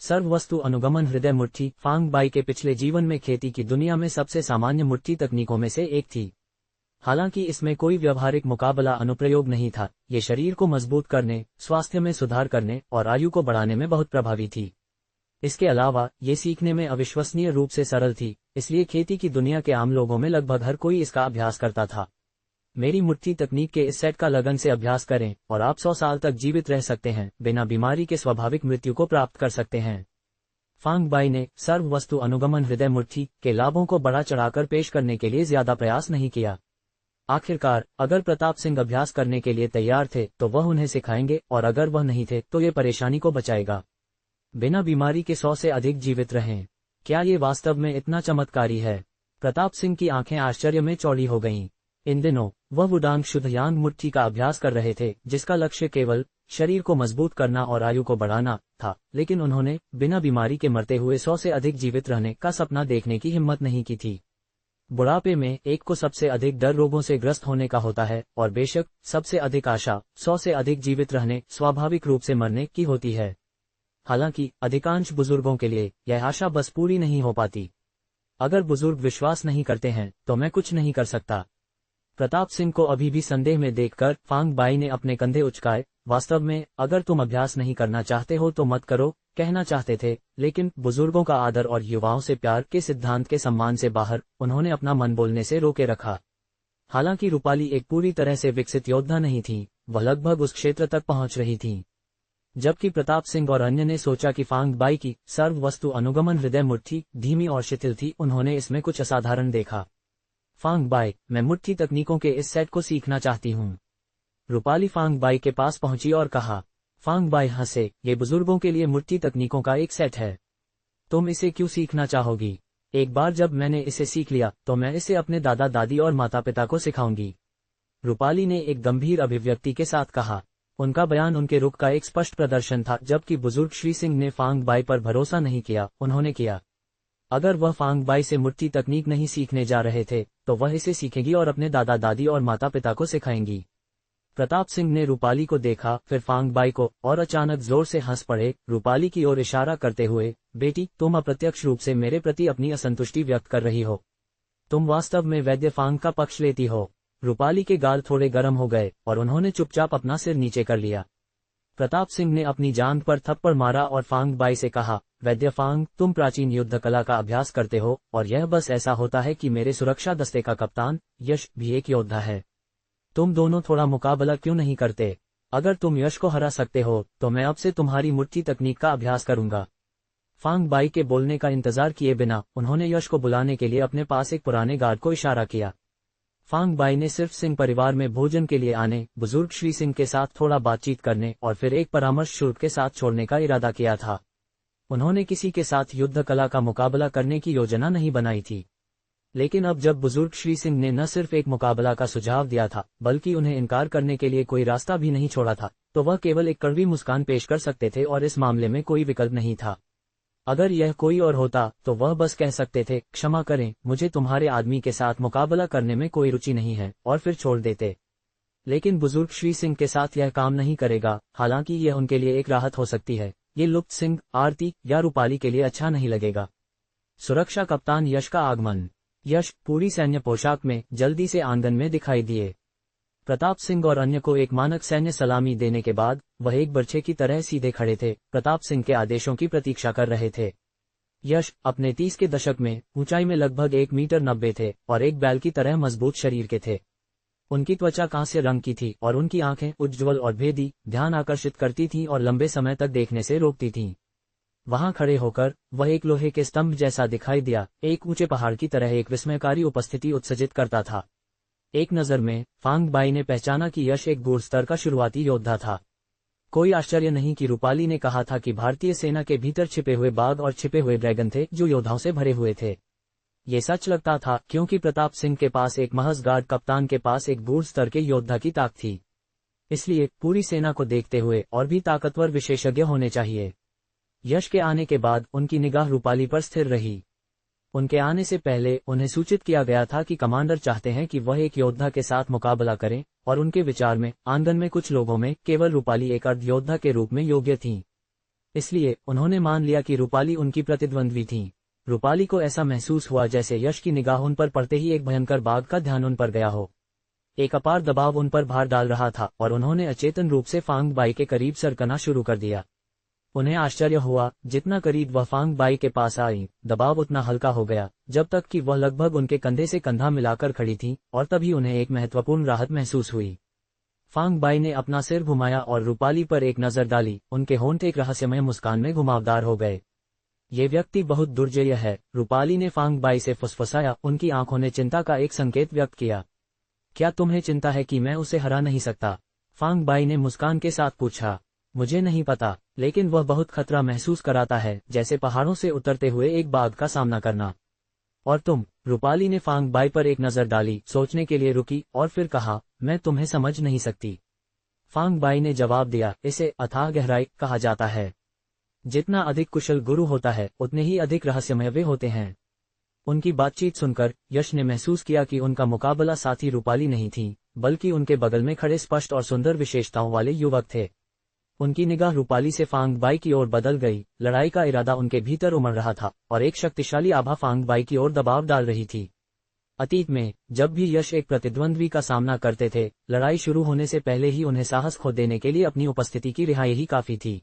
सर्व वस्तु अनुगमन हृदय मुट्ठी फांग बाई के पिछले जीवन में खेती की दुनिया में सबसे सामान्य मुट्ठी तकनीकों में से एक थी। हालांकि इसमें कोई व्यावहारिक मुकाबला अनुप्रयोग नहीं था, ये शरीर को मजबूत करने, स्वास्थ्य में सुधार करने और आयु को बढ़ाने में बहुत प्रभावी थी। इसके अलावा ये सीखने में अविश्वसनीय रूप से सरल थी, इसलिए खेती की दुनिया के आम लोगों में लगभग हर कोई इसका अभ्यास करता था। मेरी मुट्ठी तकनीक के इस सेट का लगन से अभ्यास करें और आप 100 साल तक जीवित रह सकते हैं, बिना बीमारी के स्वाभाविक मृत्यु को प्राप्त कर सकते हैं। फांग बाई ने सर्व वस्तु अनुगमन हृदय मुट्ठी के लाभों को बढ़ा चढ़ाकर पेश करने के लिए ज्यादा प्रयास नहीं किया। आखिरकार, अगर प्रताप सिंह अभ्यास करने के लिए तैयार थे तो वह उन्हें सिखाएंगे और अगर वह नहीं थे तो ये परेशानी को बचाएगा। बिना बीमारी के 100 से अधिक जीवित रहें। क्या ये वास्तव में इतना चमत्कारी है? प्रताप सिंह की आंखें आश्चर्य में चौड़ी हो गईं। इन दिनों वह वुडांग शुद्ध यांग मुट्ठी का अभ्यास कर रहे थे, जिसका लक्ष्य केवल शरीर को मजबूत करना और आयु को बढ़ाना था, लेकिन उन्होंने बिना बीमारी के मरते हुए 100 से अधिक जीवित रहने का सपना देखने की हिम्मत नहीं की थी। बुढ़ापे में एक को सबसे अधिक डर रोगों से ग्रस्त होने का होता है और बेशक सबसे अधिक आशा 100 से अधिक जीवित रहने, स्वाभाविक रूप से मरने की होती है। हालांकि अधिकांश बुजुर्गों के लिए यह आशा बस पूरी नहीं हो पाती। अगर बुजुर्ग विश्वास नहीं करते हैं तो मैं कुछ नहीं कर सकता। प्रताप सिंह को अभी भी संदेह में देखकर फांग बाई ने अपने कंधे उचकाए। वास्तव में अगर तुम अभ्यास नहीं करना चाहते हो तो मत करो, कहना चाहते थे, लेकिन बुजुर्गों का आदर और युवाओं से प्यार के सिद्धांत के सम्मान से बाहर उन्होंने अपना मन बोलने से रोके रखा। हालांकि रूपाली एक पूरी तरह से विकसित योद्धा नहीं थी, वह लगभग उस क्षेत्र तक पहुंच रही थी। जबकि प्रताप सिंह और अन्य ने सोचा कि फांग बाई की सर्व वस्तु अनुगमन हृदय मुट्ठी धीमी और शिथिल थी, उन्होंने इसमें कुछ असाधारण देखा। फांग बाई, मैं मुट्ठी तकनीकों के इस सेट को सीखना चाहती हूँ। रूपाली फांग बाई के पास पहुंची और कहा। फांग बाई हंसे, ये बुजुर्गों के लिए मुट्ठी तकनीकों का एक सेट है। तुम इसे क्यों सीखना चाहोगी? एक बार जब मैंने इसे सीख लिया तो मैं इसे अपने दादा दादी और माता पिता को सिखाऊंगी। रूपाली ने एक गंभीर अभिव्यक्ति के साथ कहा। उनका बयान उनके रुख का एक स्पष्ट प्रदर्शन था। जबकि बुजुर्ग श्री सिंह ने फांग बाई पर भरोसा नहीं किया, उन्होंने किया। अगर वह फांग बाई से मुट्ठी तकनीक नहीं सीखने जा रहे थे तो वह इसे सीखेगी और अपने दादा दादी और माता पिता को सिखाएंगी। प्रताप सिंह ने रूपाली को देखा, फिर फांग बाई को, और अचानक जोर से हंस पड़े, रूपाली की ओर इशारा करते हुए, बेटी, तुम अप्रत्यक्ष रूप से मेरे प्रति अपनी असंतुष्टि व्यक्त कर रही हो। तुम वास्तव में वैद्य फांग का पक्ष लेती हो। रूपाली के गाल थोड़े गर्म हो गए और उन्होंने चुपचाप अपना सिर नीचे कर लिया। प्रताप सिंह ने अपनी जांघ पर थप्पड़ मारा और फांग बाई से कहा, वैद्य फांग, तुम प्राचीन युद्ध कला का अभ्यास करते हो और यह बस ऐसा होता है कि मेरे सुरक्षा दस्ते का कप्तान यश भी एक योद्धा है। तुम दोनों थोड़ा मुकाबला क्यों नहीं करते? अगर तुम यश को हरा सकते हो तो मैं अब से तुम्हारी मुट्ठी तकनीक का अभ्यास करूंगा। फांग बाई के बोलने का इंतजार किए बिना उन्होंने यश को बुलाने के लिए अपने पास एक पुराने गार्ड को इशारा किया। फांग बाई ने सिर्फ सिंह परिवार में भोजन के लिए आने, बुजुर्ग श्री सिंह के साथ थोड़ा बातचीत करने और फिर एक परामर्श शुल्क के साथ छोड़ने का इरादा किया था। उन्होंने किसी के साथ युद्ध कला का मुकाबला करने की योजना नहीं बनाई थी। लेकिन अब जब बुजुर्ग श्री सिंह ने न सिर्फ एक मुकाबला का सुझाव दिया था बल्कि उन्हें इनकार करने के लिए कोई रास्ता भी नहीं छोड़ा था, तो वह केवल एक कड़वी मुस्कान पेश कर सकते थे और इस मामले में कोई विकल्प नहीं था। अगर यह कोई और होता तो वह बस कह सकते थे, क्षमा करें, मुझे तुम्हारे आदमी के साथ मुकाबला करने में कोई रुचि नहीं है, और फिर छोड़ देते। लेकिन बुजुर्ग श्री सिंह के साथ यह काम नहीं करेगा। हालांकि यह उनके लिए एक राहत हो सकती है। ये लुप्त सिंह, आरती या रूपाली के लिए अच्छा नहीं लगेगा। सुरक्षा कप्तान यश का आगमन। यश पूरी सैन्य पोशाक में जल्दी से आंगन में दिखाई दिए। प्रताप सिंह और अन्य को एक मानक सैन्य सलामी देने के बाद वह एक बर्छे की तरह सीधे खड़े थे, प्रताप सिंह के आदेशों की प्रतीक्षा कर रहे थे। यश अपने 30 के दशक में ऊंचाई में लगभग 1 मीटर 90 थे और एक बैल की तरह मजबूत शरीर के थे। उनकी त्वचा कांस्य रंग की थी और उनकी आंखें उज्ज्वल और भेदी, ध्यान आकर्षित करती थीं और लंबे समय तक देखने से रोकती थीं। वहां खड़े होकर वह एक लोहे के स्तंभ जैसा दिखाई दिया, एक ऊंचे पहाड़ की तरह एक विस्मयकारी उपस्थिति उत्सर्जित करता था। एक नजर में फांग बाई ने पहचाना कि यश एक बूढ़ स्तर का शुरुआती योद्धा था। कोई आश्चर्य नहीं कि रूपाली ने कहा था कि भारतीय सेना के भीतर छिपे हुए बाघ और छिपे हुए ड्रैगन थे जो योद्धाओं से भरे हुए थे। ये सच लगता था क्योंकि प्रताप सिंह के पास एक महज गार्ड कप्तान के पास एक बूढ़ स्तर के योद्धा की ताकत थी। इसलिए पूरी सेना को देखते हुए और भी ताकतवर विशेषज्ञ होने चाहिए। यश के आने के बाद उनकी निगाह रूपाली पर स्थिर रही। उनके आने से पहले उन्हें सूचित किया गया था कि कमांडर चाहते हैं कि वह एक योद्धा के साथ मुकाबला करें, और उनके विचार में आंगन में कुछ लोगों में केवल रूपाली एक अर्ध योद्धा के रूप में योग्य थीं। इसलिए उन्होंने मान लिया कि रूपाली उनकी प्रतिद्वंद्वी थीं। रूपाली को ऐसा महसूस हुआ जैसे यश की निगाह उन पर पड़ते ही एक भयंकर बाघ का ध्यान उन पर गया हो। एक अपार दबाव उन पर भार डाल रहा था और उन्होंने अचेतन रूप से फांग बाई के करीब सरकना शुरू कर दिया। उन्हें आश्चर्य हुआ, जितना करीब वह फांग बाई के पास आई, दबाव उतना हल्का हो गया, जब तक कि वह लगभग उनके कंधे से कंधा मिलाकर खड़ी थीं, और तभी उन्हें एक महत्वपूर्ण राहत महसूस हुई। फांग बाई ने अपना सिर घुमाया और रूपाली पर एक नजर डाली। उनके होंठ एक रहस्यमय मुस्कान में घुमावदार हो गए। ये व्यक्ति बहुत दुर्जय है, रूपाली ने फांग बाई से फुसफुसाया। उनकी आंखों ने चिंता का एक संकेत व्यक्त किया। क्या तुम्हें चिंता है कि मैं उसे हरा नहीं सकता? फांग बाई ने मुस्कान के साथ पूछा। मुझे नहीं पता, लेकिन वह बहुत खतरा महसूस कराता है, जैसे पहाड़ों से उतरते हुए एक बाघ का सामना करना। और तुम? रूपाली ने फांग बाई पर एक नजर डाली, सोचने के लिए रुकी और फिर कहा, मैं तुम्हें समझ नहीं सकती। फांग बाई ने जवाब दिया, इसे अथाह गहराई कहा जाता है। जितना अधिक कुशल गुरु होता है उतने ही अधिक रहस्यमय वे होते हैं। उनकी बातचीत सुनकर यश ने महसूस किया कि उनका मुकाबला साथी रूपाली नहीं थी, बल्कि उनके बगल में खड़े स्पष्ट और सुंदर विशेषताओं वाले युवक थे। उनकी निगाह रूपाली से फांग बाई की ओर बदल गई। लड़ाई का इरादा उनके भीतर उमड़ रहा था और एक शक्तिशाली आभा फांग बाई की ओर दबाव डाल रही थी। अतीत में जब भी यश एक प्रतिद्वंद्वी का सामना करते थे, लड़ाई शुरू होने से पहले ही उन्हें साहस खो देने के लिए अपनी उपस्थिति की रिहाई ही काफी थी।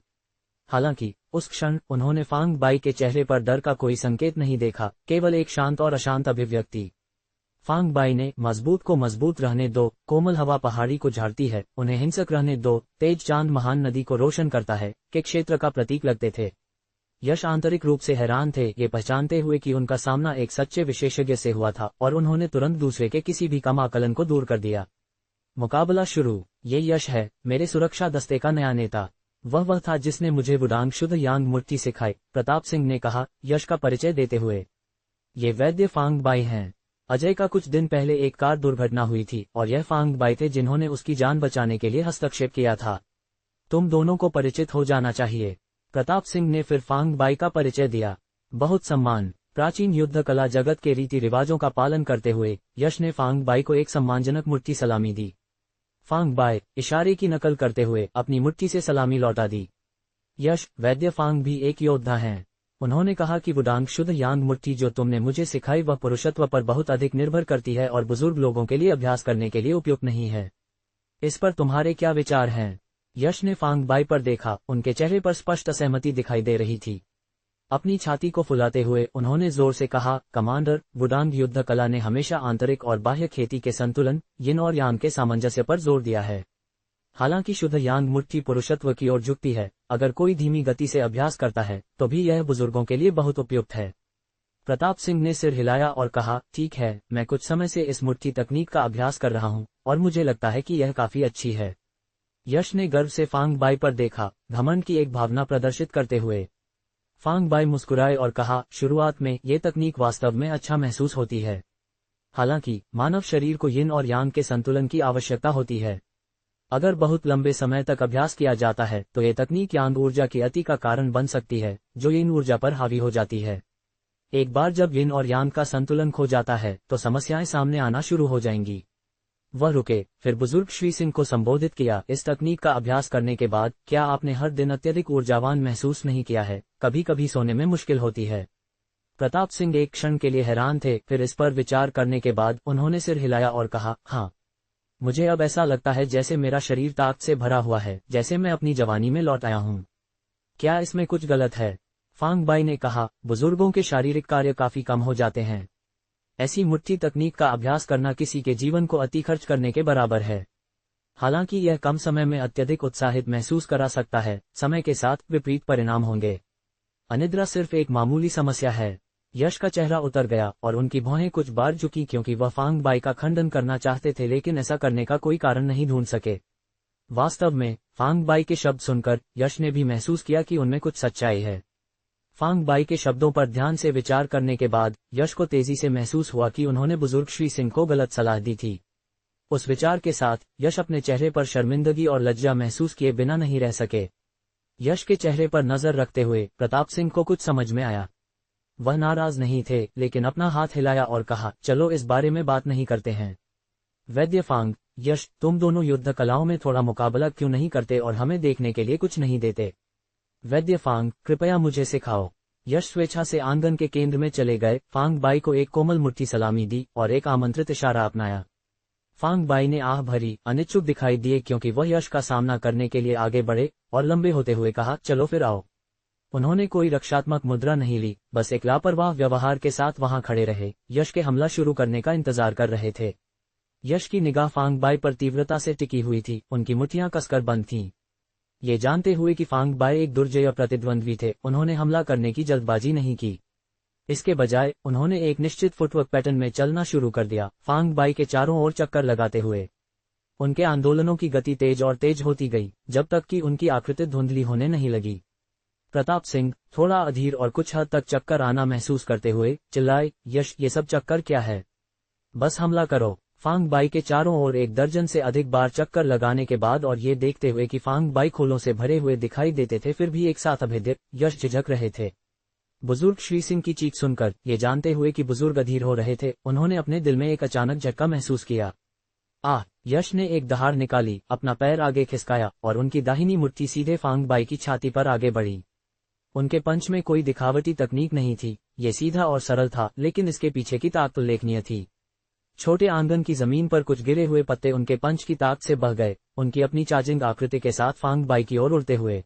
हालांकि उस क्षण उन्होंने फांग बाई के चेहरे पर डर का कोई संकेत नहीं देखा, केवल एक शांत और अशांत अभिव्यक्ति। फांग बाई ने, मजबूत को मजबूत रहने दो, कोमल हवा पहाड़ी को झाड़ती है, उन्हें हिंसक रहने दो, तेज चांद महान नदी को रोशन करता है, के क्षेत्र का प्रतीक लगते थे। यश आंतरिक रूप से हैरान थे, ये पहचानते हुए कि उनका सामना एक सच्चे विशेषज्ञ से हुआ था, और उन्होंने तुरंत दूसरे के किसी भी कम आकलन को दूर कर दिया। मुकाबला शुरू। ये यश है, मेरे सुरक्षा दस्ते का नया नेता। वह था जिसने मुझे वुडांग शुद्ध यांग मूर्ति सिखाई, प्रताप सिंह ने कहा, यश का परिचय देते हुए। ये वैद्य फांग बाई हैं। अजय का कुछ दिन पहले एक कार दुर्घटना हुई थी और यह फांग बाई थे जिन्होंने उसकी जान बचाने के लिए हस्तक्षेप किया था। तुम दोनों को परिचित हो जाना चाहिए। प्रताप सिंह ने फिर फांग बाई का परिचय दिया। बहुत सम्मान। प्राचीन युद्ध कला जगत के रीति रिवाजों का पालन करते हुए यश ने फांग बाई को एक सम्मानजनक मुट्ठी सलामी दी। फांग बाई इशारे की नकल करते हुए अपनी मुट्ठी से सलामी लौटा दी। यश, वैद्य फांग भी एक योद्धा हैं। उन्होंने कहा कि वुडांग शुद्ध यांग मुट्ठी जो तुमने मुझे सिखाई वह पुरुषत्व पर बहुत अधिक निर्भर करती है और बुजुर्ग लोगों के लिए अभ्यास करने के लिए उपयुक्त नहीं है। इस पर तुम्हारे क्या विचार हैं? यश ने फांग बाई पर देखा, उनके चेहरे पर स्पष्ट असहमति दिखाई दे रही थी। अपनी छाती को फुलाते हुए उन्होंने जोर से कहा, कमांडर, वुडांग युद्ध कला ने हमेशा आंतरिक और बाह्य खेती के संतुलन, यिन और यांग के सामंजस्य पर जोर दिया है। हालांकि शुद्ध यांग मुट्ठी पुरुषत्व की ओर झुकती है, अगर कोई धीमी गति से अभ्यास करता है तो भी यह बुजुर्गों के लिए बहुत उपयुक्त है। प्रताप सिंह ने सिर हिलाया और कहा, ठीक है, मैं कुछ समय से इस मुट्ठी तकनीक का अभ्यास कर रहा हूं और मुझे लगता है कि यह काफी अच्छी है। यश ने गर्व से फांग बाई पर देखा, घमंड की एक भावना प्रदर्शित करते हुए। फांग बाई मुस्कुराए और कहा, शुरुआत में ये तकनीक वास्तव में अच्छा महसूस होती है। हालांकि मानव शरीर को यिन और यांग के संतुलन की आवश्यकता होती है। अगर बहुत लंबे समय तक अभ्यास किया जाता है तो ये तकनीक यांग ऊर्जा की अति का कारण बन सकती है, जो यिन ऊर्जा पर हावी हो जाती है। एक बार जब यिन और यांग का संतुलन खो जाता है तो समस्याएं सामने आना शुरू हो जाएंगी। वह रुके, फिर बुजुर्ग श्री सिंह को संबोधित किया, इस तकनीक का अभ्यास करने के बाद क्या आपने हर दिन अत्यधिक ऊर्जावान महसूस नहीं किया है? कभी कभी सोने में मुश्किल होती है। प्रताप सिंह एक क्षण के लिए हैरान थे, फिर इस पर विचार करने के बाद उन्होंने सिर हिलाया और कहा, हाँ, मुझे अब ऐसा लगता है जैसे मेरा शरीर ताकत से भरा हुआ है, जैसे मैं अपनी जवानी में लौट आया हूँ। क्या इसमें कुछ गलत है? फांग बाई ने कहा, बुजुर्गों के शारीरिक कार्य काफी कम हो जाते हैं। ऐसी मुट्ठी तकनीक का अभ्यास करना किसी के जीवन को अति खर्च करने के बराबर है। हालांकि यह कम समय में अत्यधिक उत्साहित महसूस करा सकता है, समय के साथ विपरीत परिणाम होंगे। अनिद्रा सिर्फ एक मामूली समस्या है। यश का चेहरा उतर गया और उनकी भौहें कुछ बार झुकी क्योंकि वह फांग बाई का खंडन करना चाहते थे लेकिन ऐसा करने का कोई कारण नहीं ढूंढ सके। वास्तव में फांग बाई के शब्द सुनकर यश ने भी महसूस किया कि उनमें कुछ सच्चाई है। फांग बाई के शब्दों पर ध्यान से विचार करने के बाद यश को तेजी से महसूस हुआ कि उन्होंने बुजुर्ग श्री सिंह को गलत सलाह दी थी। उस विचार के साथ यश अपने चेहरे पर शर्मिंदगी और लज्जा महसूस किए बिना नहीं रह सके। यश के चेहरे पर नजर रखते हुए प्रताप सिंह को कुछ समझ में आया। वह नाराज नहीं थे लेकिन अपना हाथ हिलाया और कहा, चलो इस बारे में बात नहीं करते हैं। वैद्य फांग, यश, तुम दोनों युद्ध कलाओं में थोड़ा मुकाबला क्यों नहीं करते और हमें देखने के लिए कुछ नहीं देते? वैद्य फांग, कृपया मुझे सिखाओ। यश स्वेच्छा से आंगन के केंद्र में चले गए, फांग बाई को एक कोमल मुट्ठी सलामी दी और एक आमंत्रित इशारा अपनाया। फांग बाई ने आह भरी, अनिच्छुक दिखाई दिए क्योंकि वह यश का सामना करने के लिए आगे बढ़े और लंबे होते हुए कहा, चलो फिर आओ। उन्होंने कोई रक्षात्मक मुद्रा नहीं ली, बस एक लापरवाह व्यवहार के साथ वहां खड़े रहे, यश के हमला शुरू करने का इंतजार कर रहे थे। यश की निगाह फांग बाई पर तीव्रता से टिकी हुई थी, उनकी मुट्ठियां कसकर बंद थीं। ये जानते हुए कि फांग बाई एक दुर्जय प्रतिद्वंद्वी थे, उन्होंने हमला करने की जल्दबाजी नहीं की। इसके बजाय उन्होंने एक निश्चित फुटवर्क पैटर्न में चलना शुरू कर दिया, फांग बाई के चारों ओर चक्कर लगाते हुए। उनके आंदोलनों की गति तेज और तेज होती गई, जब तक कि उनकी आकृति धुंधली होने नहीं लगी। प्रताप सिंह, थोड़ा अधीर और कुछ हद तक चक्कर आना महसूस करते हुए, चिल्लाए, यश, ये सब चक्कर क्या है? बस हमला करो। फांग बाई के चारों ओर एक दर्जन से अधिक बार चक्कर लगाने के बाद और ये देखते हुए कि फांग बाई खोलों से भरे हुए दिखाई देते थे फिर भी एक साथ अभेद्य, यश झिझक रहे थे। बुजुर्ग श्री सिंह की चीख सुनकर, ये जानते हुए कि बुजुर्ग अधीर हो रहे थे, उन्होंने अपने दिल में एक अचानक झटका महसूस किया। यश ने एक दहाड़ निकाली, अपना पैर आगे खिसकाया और उनकी दाहिनी मुट्ठी सीधे फांग बाई की छाती पर आगे बढ़ी। उनके पंच में कोई दिखावटी तकनीक नहीं थी, ये सीधा और सरल था, लेकिन इसके पीछे की ताकत उल्लेखनीय थी। छोटे आंगन की जमीन पर कुछ गिरे हुए पत्ते उनके पंच की ताकत से बह गए, उनकी अपनी चार्जिंग आकृति के साथ फांग बाई की ओर उड़ते हुए।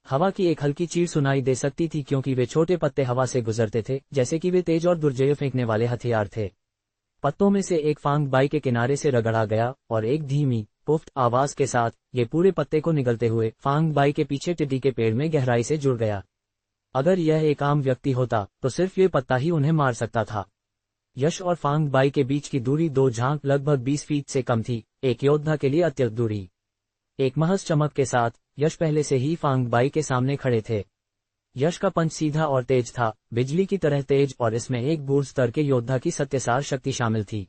हवा की एक हल्की चीर सुनाई दे सकती थी क्योंकि वे छोटे पत्ते हवा से गुजरते थे, जैसे कि वे तेज और दुर्जय फेंकने वाले हथियार थे। पत्तों में से एक फांग बाई के किनारे से रगड़ा गया और एक धीमी, पुफ्त आवाज के साथ ये पूरे पत्ते को निगलते हुए फांग बाई के पीछे टिड्डी के पेड़ में गहराई से जुड़ गया। अगर यह एक आम व्यक्ति होता तो सिर्फ ये पत्ता ही उन्हें मार सकता था। यश और फांग बाई के बीच की दूरी 2 झांक लगभग 20 फीट से कम थी, एक योद्धा के लिए अत्यल्प दूरी। एक महज चमक के साथ यश पहले से ही फांग बाई के सामने खड़े थे। यश का पंच सीधा और तेज था, बिजली की तरह तेज, और इसमें एक बूढ़ स्तर के योद्धा की सत्यसार शक्ति शामिल थी।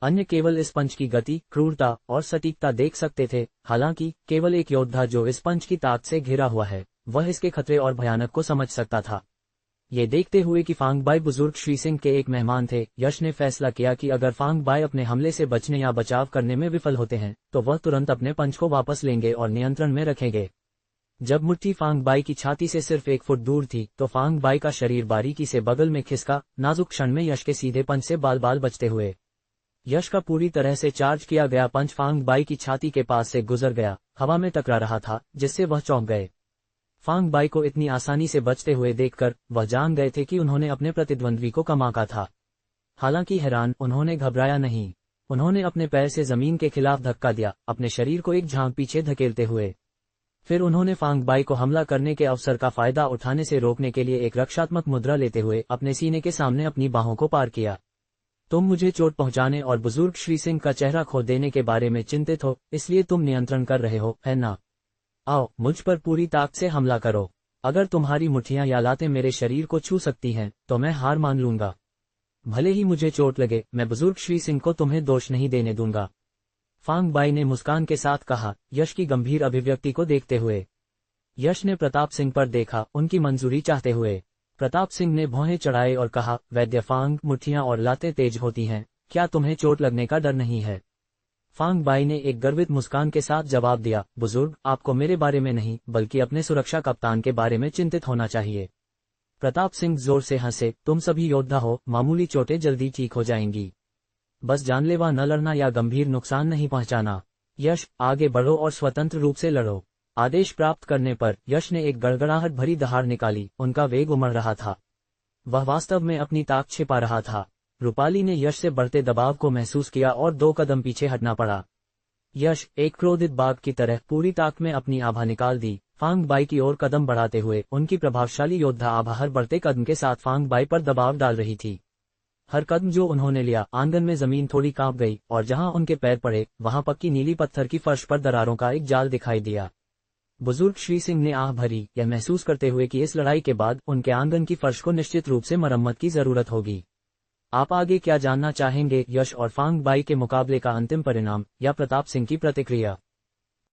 अन्य केवल इस पंच की गति, क्रूरता और सटीकता देख सकते थे। हालांकि केवल एक योद्धा जो इस पंच की ताकत से घिरा हुआ है, वह इसके खतरे और भयानक को समझ सकता था। ये देखते हुए कि फांग बाई बुजुर्ग श्री सिंह के एक मेहमान थे, यश ने फैसला किया कि अगर फांग बाई अपने हमले से बचने या बचाव करने में विफल होते हैं तो वह तुरंत अपने पंच को वापस लेंगे और नियंत्रण में रखेंगे। जब मुट्ठी फांग बाई की छाती से सिर्फ 1 फुट दूर थी तो फांग बाई का शरीर बारीकी से बगल में खिसका, नाजुक क्षण में यश के सीधे पंच से बाल बाल बचते हुए। यश का पूरी तरह से चार्ज किया गया पंच फांग बाई की छाती के पास से गुजर गया, हवा में टकरा रहा था, जिससे वह चौंक गए। फांग बाई को इतनी आसानी से बचते हुए देखकर वह जान गए थे कि उन्होंने अपने प्रतिद्वंद्वी को कम आंका था। हालांकि हैरान, उन्होंने घबराया नहीं। उन्होंने अपने पैर से जमीन के खिलाफ धक्का दिया, अपने शरीर को एक झांक पीछे धकेलते हुए। फिर उन्होंने फांग बाई को हमला करने के अवसर का फायदा उठाने से रोकने के लिए एक रक्षात्मक मुद्रा लेते हुए अपने सीने के सामने अपनी बाहों को पार किया। तुम मुझे चोट पहुंचाने और बुजुर्ग श्री सिंह का चेहरा खो देने के बारे में चिंतित हो, इसलिए तुम नियंत्रण कर रहे हो, है ना? आओ, मुझ पर पूरी ताकत से हमला करो। अगर तुम्हारी मुट्ठियां या लातें मेरे शरीर को छू सकती हैं, तो मैं हार मान लूंगा। भले ही मुझे चोट लगे, मैं बुजुर्ग श्री सिंह को तुम्हें दोष नहीं देने दूंगा। फांग बाई ने मुस्कान के साथ कहा, यश की गंभीर अभिव्यक्ति को देखते हुए। यश ने प्रताप सिंह पर देखा, उनकी मंजूरी चाहते हुए। प्रताप सिंह ने भौहें चढ़ाए और कहा, वैद्य फांग, मुट्ठियां और लातें तेज होती हैं, क्या तुम्हें चोट लगने का डर नहीं है? फांग बाई ने एक गर्वित मुस्कान के साथ जवाब दिया, बुजुर्ग, आपको मेरे बारे में नहीं बल्कि अपने सुरक्षा कप्तान के बारे में चिंतित होना चाहिए। प्रताप सिंह जोर से हंसे, तुम सभी योद्धा हो, मामूली चोटें जल्दी ठीक हो जाएंगी। बस जानलेवा न लड़ना या गंभीर नुकसान नहीं पहुंचाना। यश, आगे बढ़ो और स्वतंत्र रूप से लड़ो। आदेश प्राप्त करने पर यश ने एक गड़गड़ाहट भरी दहाड़ निकाली, उनका वेग उमड़ रहा था। वह वास्तव में अपनी ताकत छिपा रहा था। रूपाली ने यश से बढ़ते दबाव को महसूस किया और 2 कदम पीछे हटना पड़ा। यश, एक क्रोधित बाघ की तरह पूरी ताकत में अपनी आभा निकाल दी, फांग बाई की ओर कदम बढ़ाते हुए। उनकी प्रभावशाली योद्धा आभा हर बढ़ते कदम के साथ फांग बाई पर दबाव डाल रही थी। हर कदम जो उन्होंने लिया, आंगन में जमीन थोड़ी कांप गई और जहां उनके पैर पड़े वहां पक्की नीली पत्थर की फर्श पर दरारों का एक जाल दिखाई दिया। बुजुर्ग श्री सिंह ने आह भरी, यह महसूस करते हुए कि इस लड़ाई के बाद उनके आंगन की फर्श को निश्चित रूप से मरम्मत की जरूरत होगी। आप आगे क्या जानना चाहेंगे, यश और फांग बाई के मुकाबले का अंतिम परिणाम या प्रताप सिंह की प्रतिक्रिया?